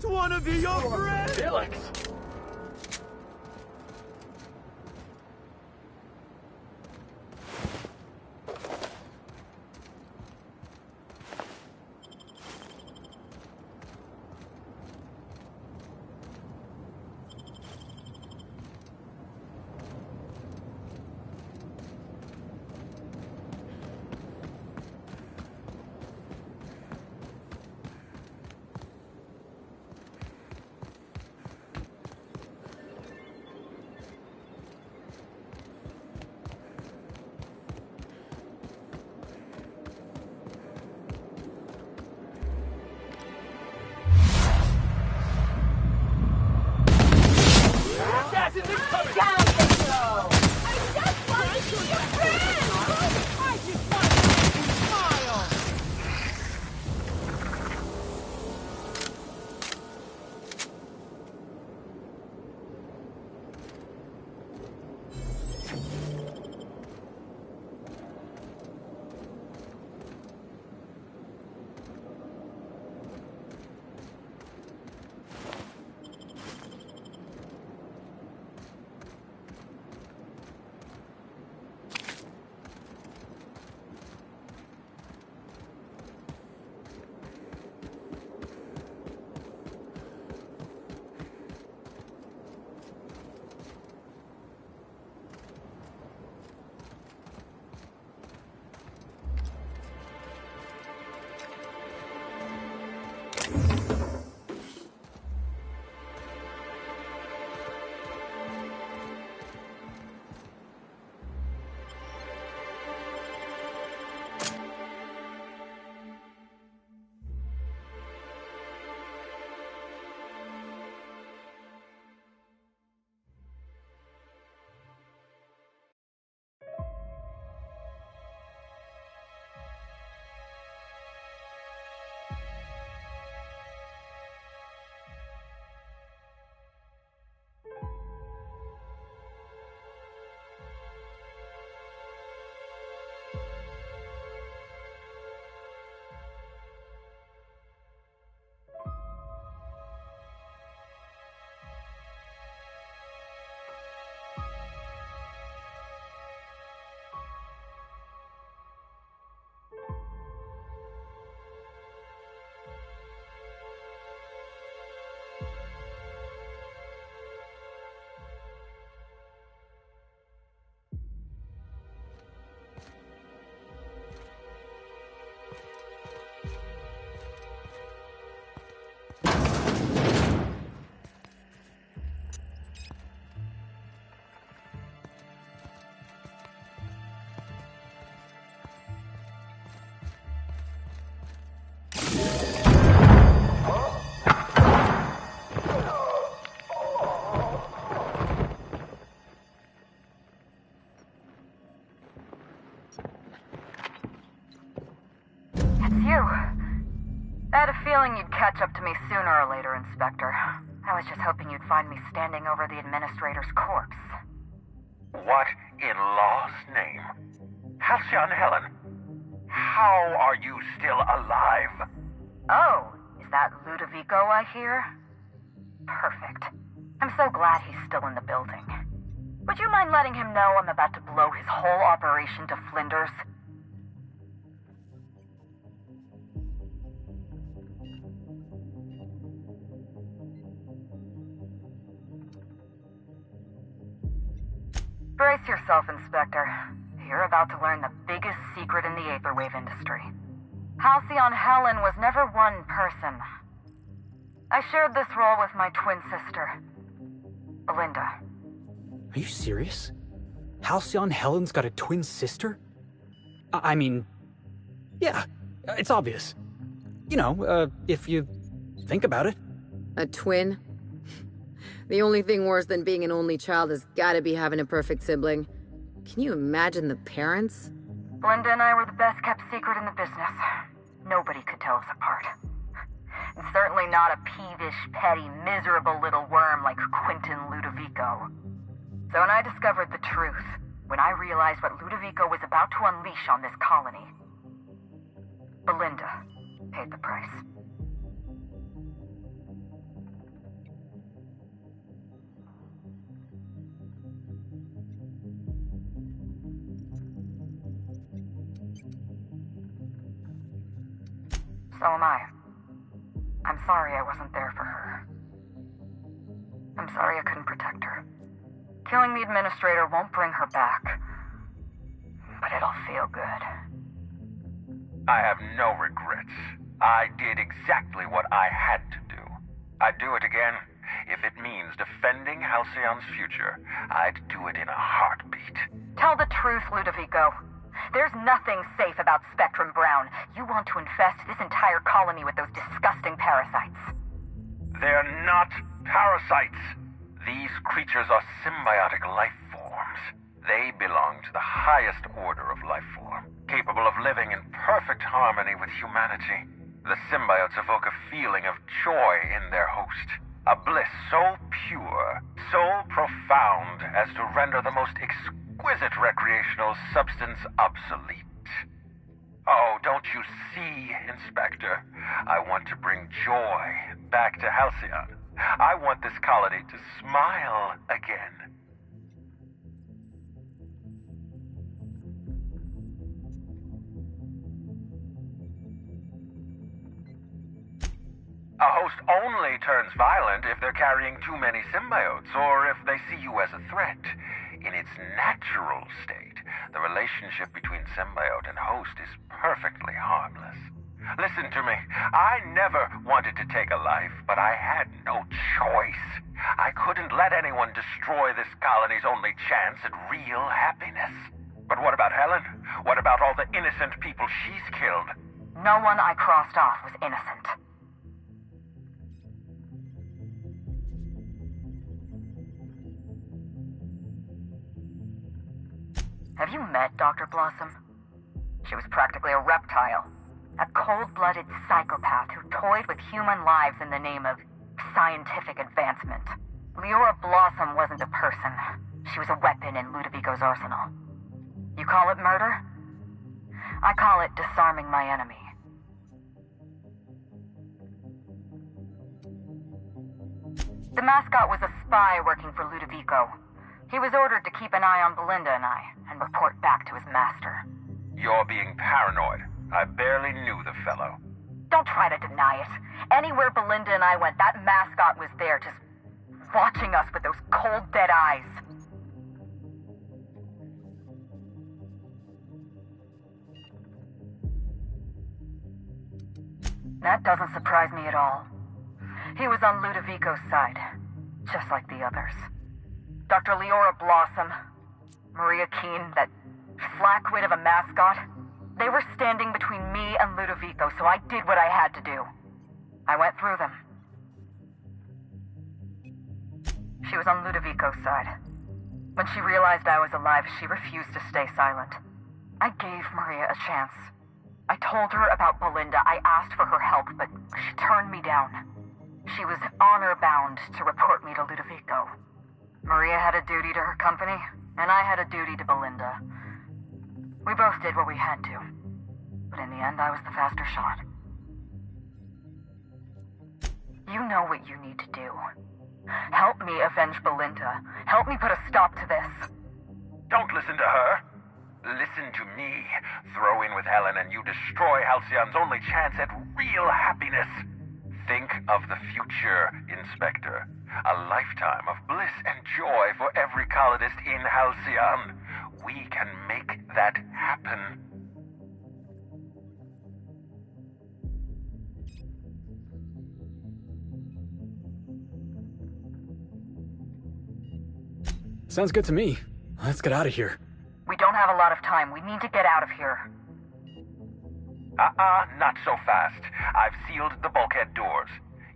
just want to be your friend! Felix! Feeling you'd catch up to me sooner or later, Inspector. I was just hoping you'd find me standing over the administrator's corpse. What in law's name? Halcyon Helen, how are you still alive? Oh, is that Ludovico I hear? Perfect. I'm so glad he's still in the building. Would you mind letting him know I'm about to blow his whole operation to flinders? Brace yourself, Inspector. You're about to learn the biggest secret in the Vaporwave industry. Halcyon Helen was never one person. I shared this role with my twin sister, Belinda. Are you serious? Halcyon Helen's got a twin sister? I mean, yeah, it's obvious. You know, if you think about it. A twin? The only thing worse than being an only child has gotta be having a perfect sibling. Can you imagine the parents? Belinda and I were the best kept secret in the business. Nobody could tell us apart. And certainly not a peevish, petty, miserable little worm like Quentin Ludovico. So when I discovered the truth, when I realized what Ludovico was about to unleash on this colony, Belinda paid the price. So am I. I'm sorry I wasn't there for her. I'm sorry I couldn't protect her. Killing the administrator won't bring her back. But it'll feel good. I have no regrets. I did exactly what I had to do. I'd do it again. If it means defending Halcyon's future, I'd do it in a heartbeat. Tell the truth, Ludovico. There's nothing safe about Spectrum Brown. You want to infest this entire colony with those disgusting parasites. They're not parasites. These creatures are symbiotic life forms. They belong to the highest order of life form, capable of living in perfect harmony with humanity. The symbiotes evoke a feeling of joy in their host. A bliss so pure, so profound as to render the most exquisite recreational substance obsolete. Oh, don't you see, Inspector? I want to bring joy back to Halcyon. I want this colony to smile again. A host only turns violent if they're carrying too many symbiotes, or if they see you as a threat. In its natural state, the relationship between symbiote and host is perfectly harmless. Listen to me. I never wanted to take a life, but I had no choice. I couldn't let anyone destroy this colony's only chance at real happiness. But what about Helen? What about all the innocent people she's killed? No one I crossed off was innocent. Have you met Dr. Blossom? She was practically a reptile. A cold-blooded psychopath who toyed with human lives in the name of scientific advancement. Leora Blossom wasn't a person. She was a weapon in Ludovico's arsenal. You call it murder? I call it disarming my enemy. The mascot was a spy working for Ludovico. He was ordered to keep an eye on Belinda and I, and report back to his master. You're being paranoid. I barely knew the fellow. Don't try to deny it. Anywhere Belinda and I went, that mascot was there, just watching us with those cold, dead eyes. That doesn't surprise me at all. He was on Ludovico's side, just like the others. Dr. Leora Blossom, Maria Keene, that flackwit of a mascot, they were standing between me and Ludovico, so I did what I had to do. I went through them. She was on Ludovico's side. When she realized I was alive, she refused to stay silent. I gave Maria a chance. I told her about Belinda. I asked for her help, but she turned me down. She was honor-bound to report me to Ludovico. Maria had a duty to her company, and I had a duty to Belinda. We both did what we had to, but in the end, I was the faster shot. You know what you need to do. Help me avenge Belinda. Help me put a stop to this. Don't listen to her. Listen to me. Throw in with Helen and you destroy Halcyon's only chance at real happiness. Think of the future, Inspector. A lifetime of bliss and joy for every colonist in Halcyon. We can make that happen. Sounds good to me. Let's get out of here. We don't have a lot of time. We need to get out of here. Not so fast. I've sealed the bulkhead doors.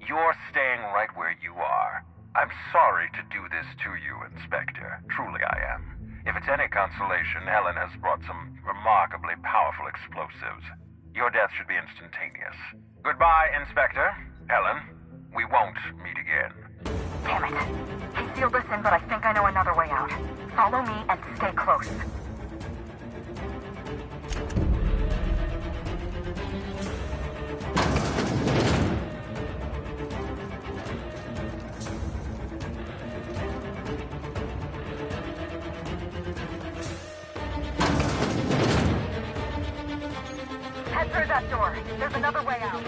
You're staying right where you are. I'm sorry to do this to you, Inspector. Truly I am. If it's any consolation, Helen has brought some remarkably powerful explosives. Your death should be instantaneous. Goodbye, Inspector. Helen, we won't meet again. Damn it. He sealed us in, but I think I know another way out. Follow me and stay close. Heads are that door. There's another way out.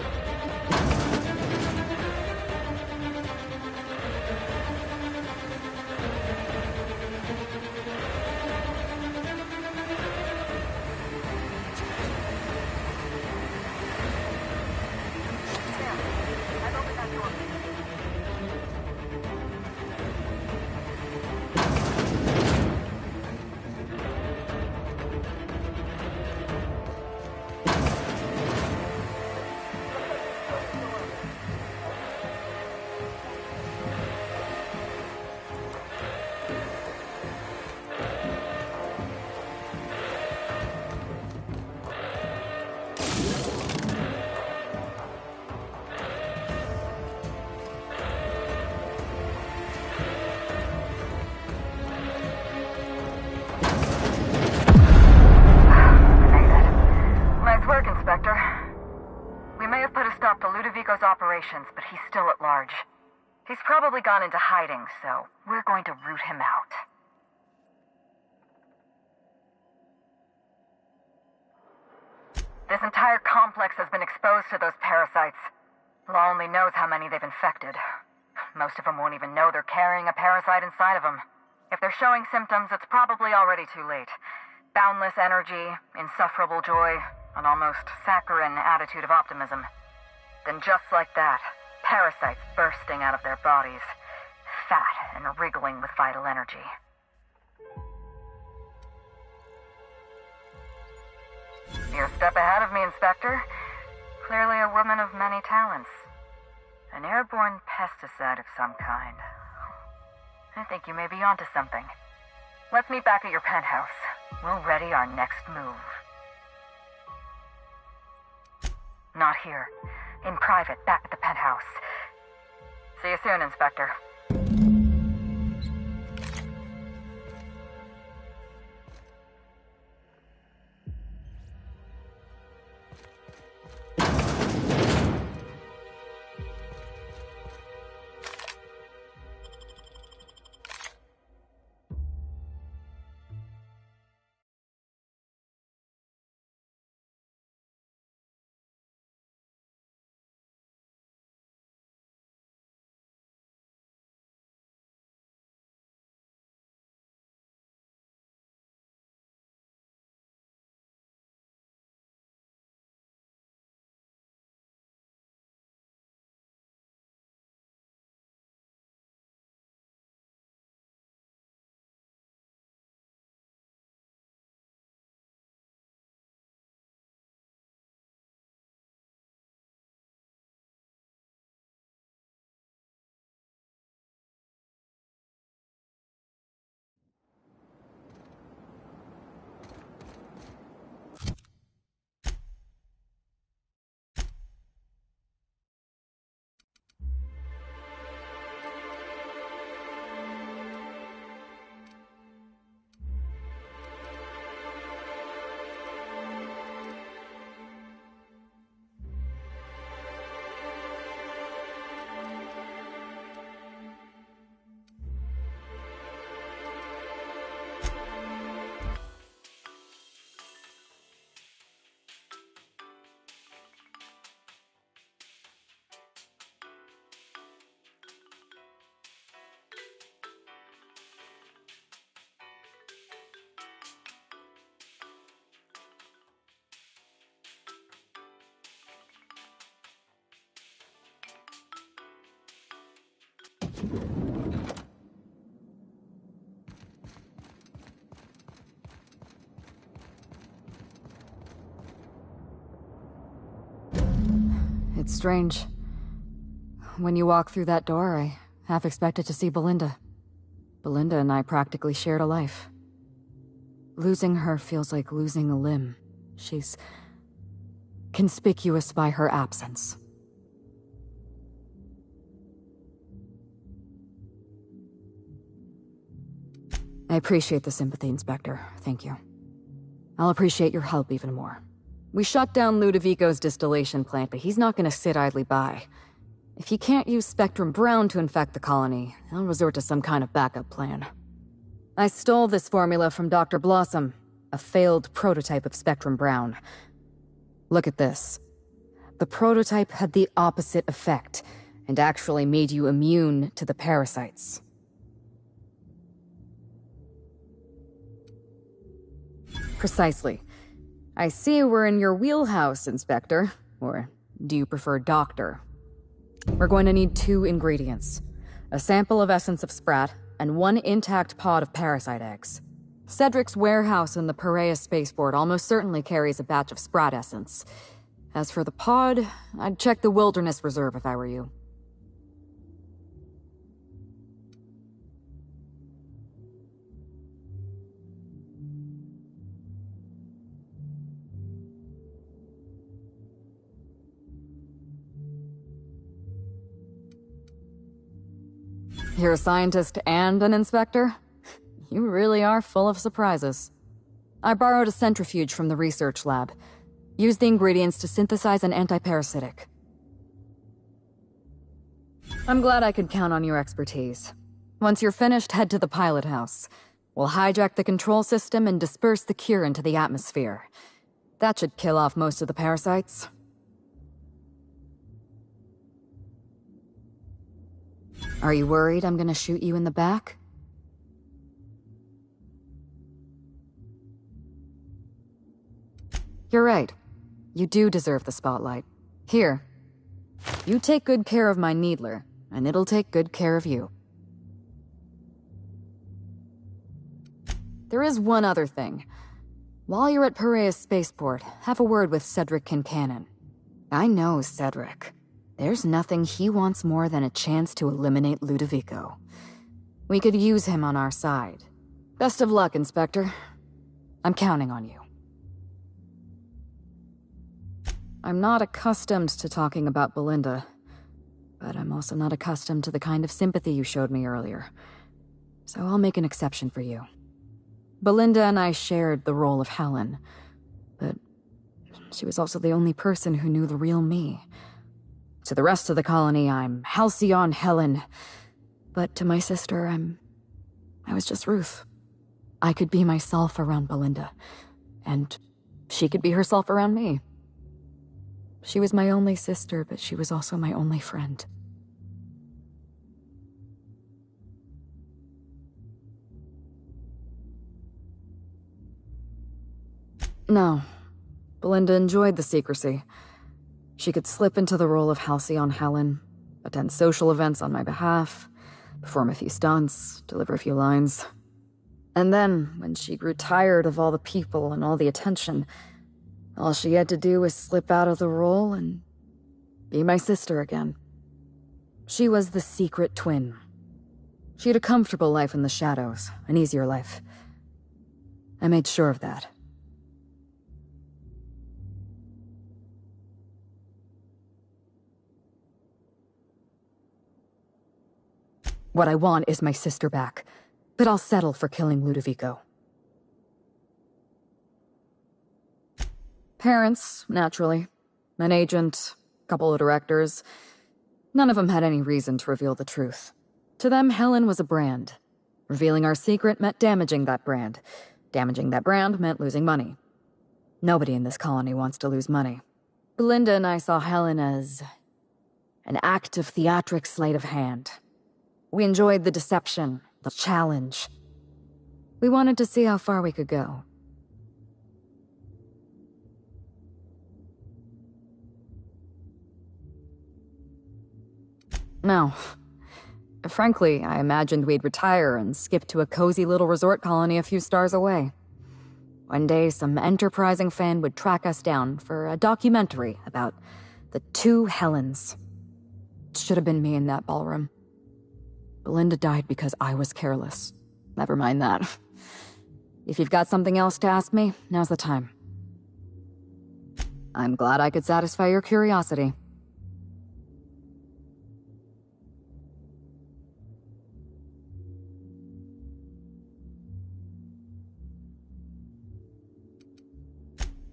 But he's still at large. He's probably gone into hiding, so we're going to root him out. This entire complex has been exposed to those parasites. Law only knows how many they've infected. Most of them won't even know they're carrying a parasite inside of them. If they're showing symptoms, it's probably already too late. Boundless energy, insufferable joy, an almost saccharine attitude of optimism. Then just like that, parasites bursting out of their bodies, fat and wriggling with vital energy. You're a step ahead of me, Inspector. Clearly a woman of many talents. An airborne pesticide of some kind. I think you may be onto something. Let's meet back at your penthouse. We'll ready our next move. Not here. In private, back at the penthouse. See you soon, Inspector. It's strange. When you walk through that door, I half expected to see Belinda. Belinda and I practically shared a life. Losing her feels like losing a limb. She's conspicuous by her absence. I appreciate the sympathy, Inspector. Thank you. I'll appreciate your help even more. We shut down Ludovico's distillation plant, but he's not gonna sit idly by. If he can't use Spectrum Brown to infect the colony, he'll resort to some kind of backup plan. I stole this formula from Dr. Blossom, a failed prototype of Spectrum Brown. Look at this. The prototype had the opposite effect, and actually made you immune to the parasites. Precisely. I see we're in your wheelhouse, Inspector. Or do you prefer Doctor? We're going to need 2 ingredients. A sample of essence of sprat, and 1 intact pod of parasite eggs. Cedric's warehouse in the Perea spaceport almost certainly carries a batch of sprat essence. As for the pod, I'd check the Wilderness Reserve if I were you. You're a scientist and an inspector? You really are full of surprises. I borrowed a centrifuge from the research lab. Used the ingredients to synthesize an antiparasitic. I'm glad I could count on your expertise. Once you're finished, head to the pilot house. We'll hijack the control system and disperse the cure into the atmosphere. That should kill off most of the parasites. Are you worried I'm gonna shoot you in the back? You're right. You do deserve the spotlight. Here. You take good care of my Needler, and it'll take good care of you. There is one other thing. While you're at Perea Spaceport, have a word with Cedric Kincannon. I know Cedric. There's nothing he wants more than a chance to eliminate Ludovico. We could use him on our side. Best of luck, Inspector. I'm counting on you. I'm not accustomed to talking about Belinda, but I'm also not accustomed to the kind of sympathy you showed me earlier. So I'll make an exception for you. Belinda and I shared the role of Helen, but she was also the only person who knew the real me. To the rest of the colony, I'm Halcyon Helen, but to my sister, I was just Ruth. I could be myself around Belinda, and she could be herself around me. She was my only sister, but she was also my only friend. No, Belinda enjoyed the secrecy. She could slip into the role of Halcyon Helen, attend social events on my behalf, perform a few stunts, deliver a few lines. And then, when she grew tired of all the people and all the attention, all she had to do was slip out of the role and be my sister again. She was the secret twin. She had a comfortable life in the shadows, an easier life. I made sure of that. What I want is my sister back, but I'll settle for killing Ludovico. Parents, naturally. An agent, a couple of directors. None of them had any reason to reveal the truth. To them, Helen was a brand. Revealing our secret meant damaging that brand. Damaging that brand meant losing money. Nobody in this colony wants to lose money. Belinda and I saw Helen as an act of theatric sleight of hand. We enjoyed the deception, the challenge. We wanted to see how far we could go. No. Frankly, I imagined we'd retire and skip to a cozy little resort colony a few stars away. One day, some enterprising fan would track us down for a documentary about the 2 Helens. It should have been me in that ballroom. Belinda died because I was careless. Never mind that. If you've got something else to ask me, now's the time. I'm glad I could satisfy your curiosity.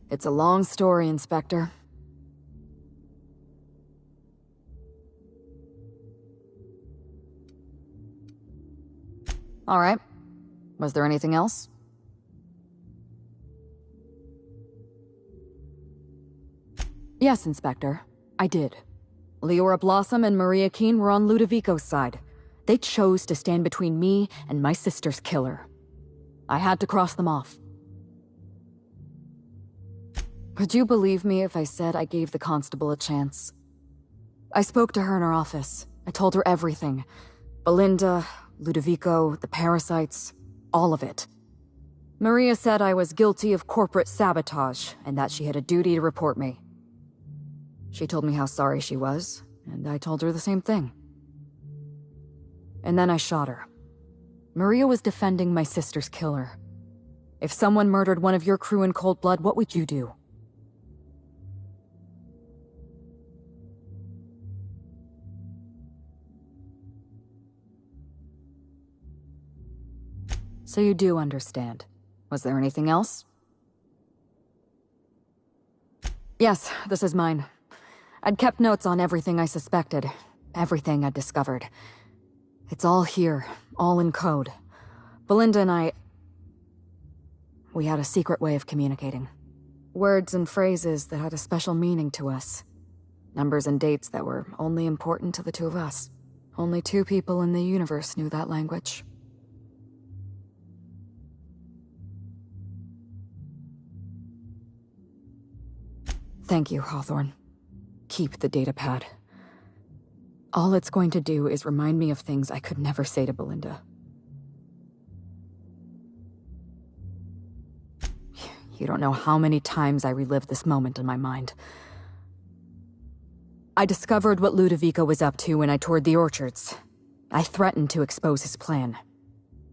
It's a long story, Inspector. All right. Was there anything else? Yes, Inspector. I did. Leora Blossom and Maria Keene were on Ludovico's side. They chose to stand between me and my sister's killer. I had to cross them off. Would you believe me if I said I gave the constable a chance? I spoke to her in her office. I told her everything. Belinda, Ludovico, the parasites, all of it. Maria said I was guilty of corporate sabotage and that she had a duty to report me. She told me how sorry she was, and I told her the same thing. And then I shot her. Maria was defending my sister's killer. If someone murdered one of your crew in cold blood, what would you do? So you do understand. Was there anything else? Yes, this is mine. I'd kept notes on everything I suspected, everything I'd discovered. It's all here, all in code. Belinda and we had a secret way of communicating. Words and phrases that had a special meaning to us. Numbers and dates that were only important to the two of us. Only 2 people in the universe knew that language. Thank you, Hawthorne. Keep the datapad. All it's going to do is remind me of things I could never say to Belinda. You don't know how many times I relived this moment in my mind. I discovered what Ludovico was up to when I toured the orchards. I threatened to expose his plan.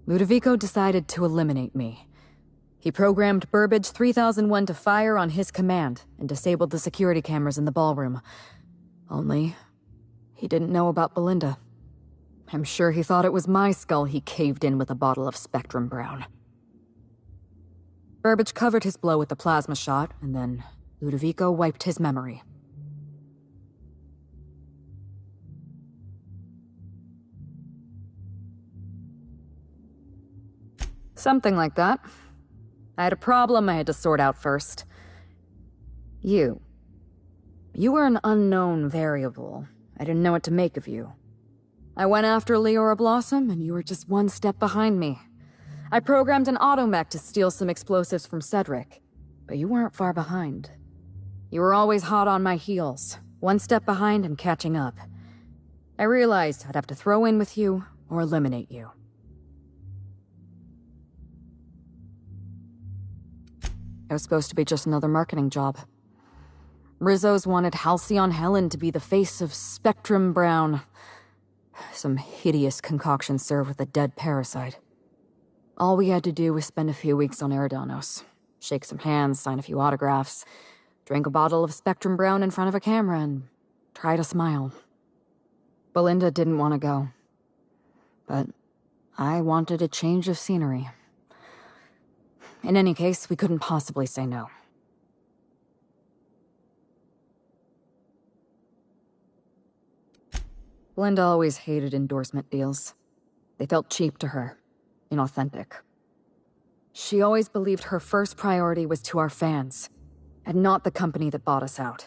Ludovico decided to eliminate me. He programmed Burbage 3001 to fire on his command and disabled the security cameras in the ballroom. Only, he didn't know about Belinda. I'm sure he thought it was my skull he caved in with a bottle of Spectrum Brown. Burbage covered his blow with the plasma shot, and then Ludovico wiped his memory. Something like that. I had a problem I had to sort out first. You. You were an unknown variable. I didn't know what to make of you. I went after Leora Blossom, and you were just 1 step behind me. I programmed an automech to steal some explosives from Cedric, but you weren't far behind. You were always hot on my heels, 1 step behind and catching up. I realized I'd have to throw in with you or eliminate you. It was supposed to be just another marketing job. Rizzo's wanted Halcyon Helen to be the face of Spectrum Brown. Some hideous concoction served with a dead parasite. All we had to do was spend a few weeks on Eridanos, shake some hands, sign a few autographs, drink a bottle of Spectrum Brown in front of a camera, and try to smile. Belinda didn't want to go. But I wanted a change of scenery. In any case, we couldn't possibly say no. Belinda always hated endorsement deals. They felt cheap to her, inauthentic. She always believed her first priority was to our fans, and not the company that bought us out.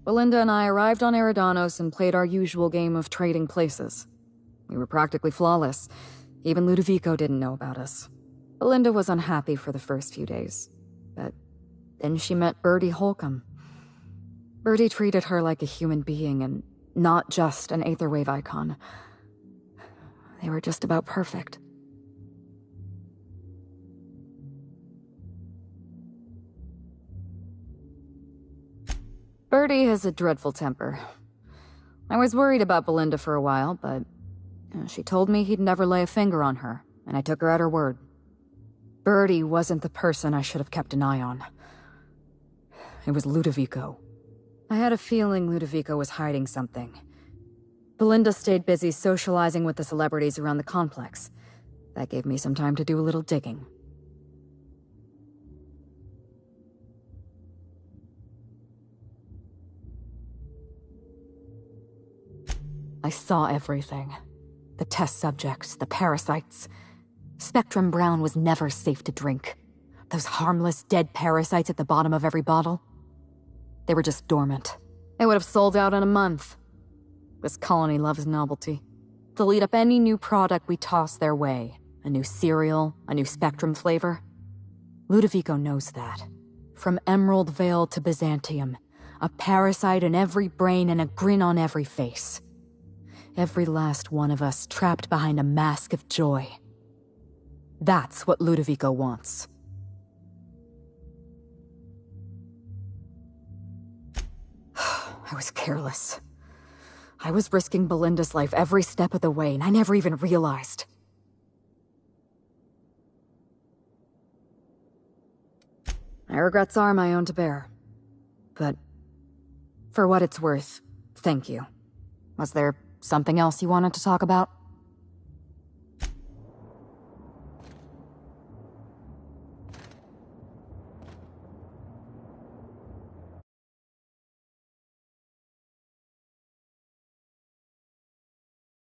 Belinda and I arrived on Eridanos and played our usual game of trading places. We were practically flawless. Even Ludovico didn't know about us. Belinda was unhappy for the first few days, but then she met Bertie Holcomb. Bertie treated her like a human being and not just an Aetherwave icon. They were just about perfect. Bertie has a dreadful temper. I was worried about Belinda for a while, but she told me he'd never lay a finger on her, and I took her at her word. Bertie wasn't the person I should have kept an eye on. It was Ludovico. I had a feeling Ludovico was hiding something. Belinda stayed busy socializing with the celebrities around the complex. That gave me some time to do a little digging. I saw everything. The test subjects, the parasites. Spectrum Brown was never safe to drink. Those harmless, dead parasites at the bottom of every bottle, they were just dormant. They would have sold out in a month. This colony loves novelty. They'll eat up any new product we toss their way. A new cereal, a new Spectrum flavor. Ludovico knows that. From Emerald Vale to Byzantium, a parasite in every brain and a grin on every face. Every last one of us trapped behind a mask of joy. That's what Ludovico wants. I was careless. I was risking Belinda's life every step of the way, and I never even realized. My regrets are my own to bear. But for what it's worth, thank you. Was there something else you wanted to talk about?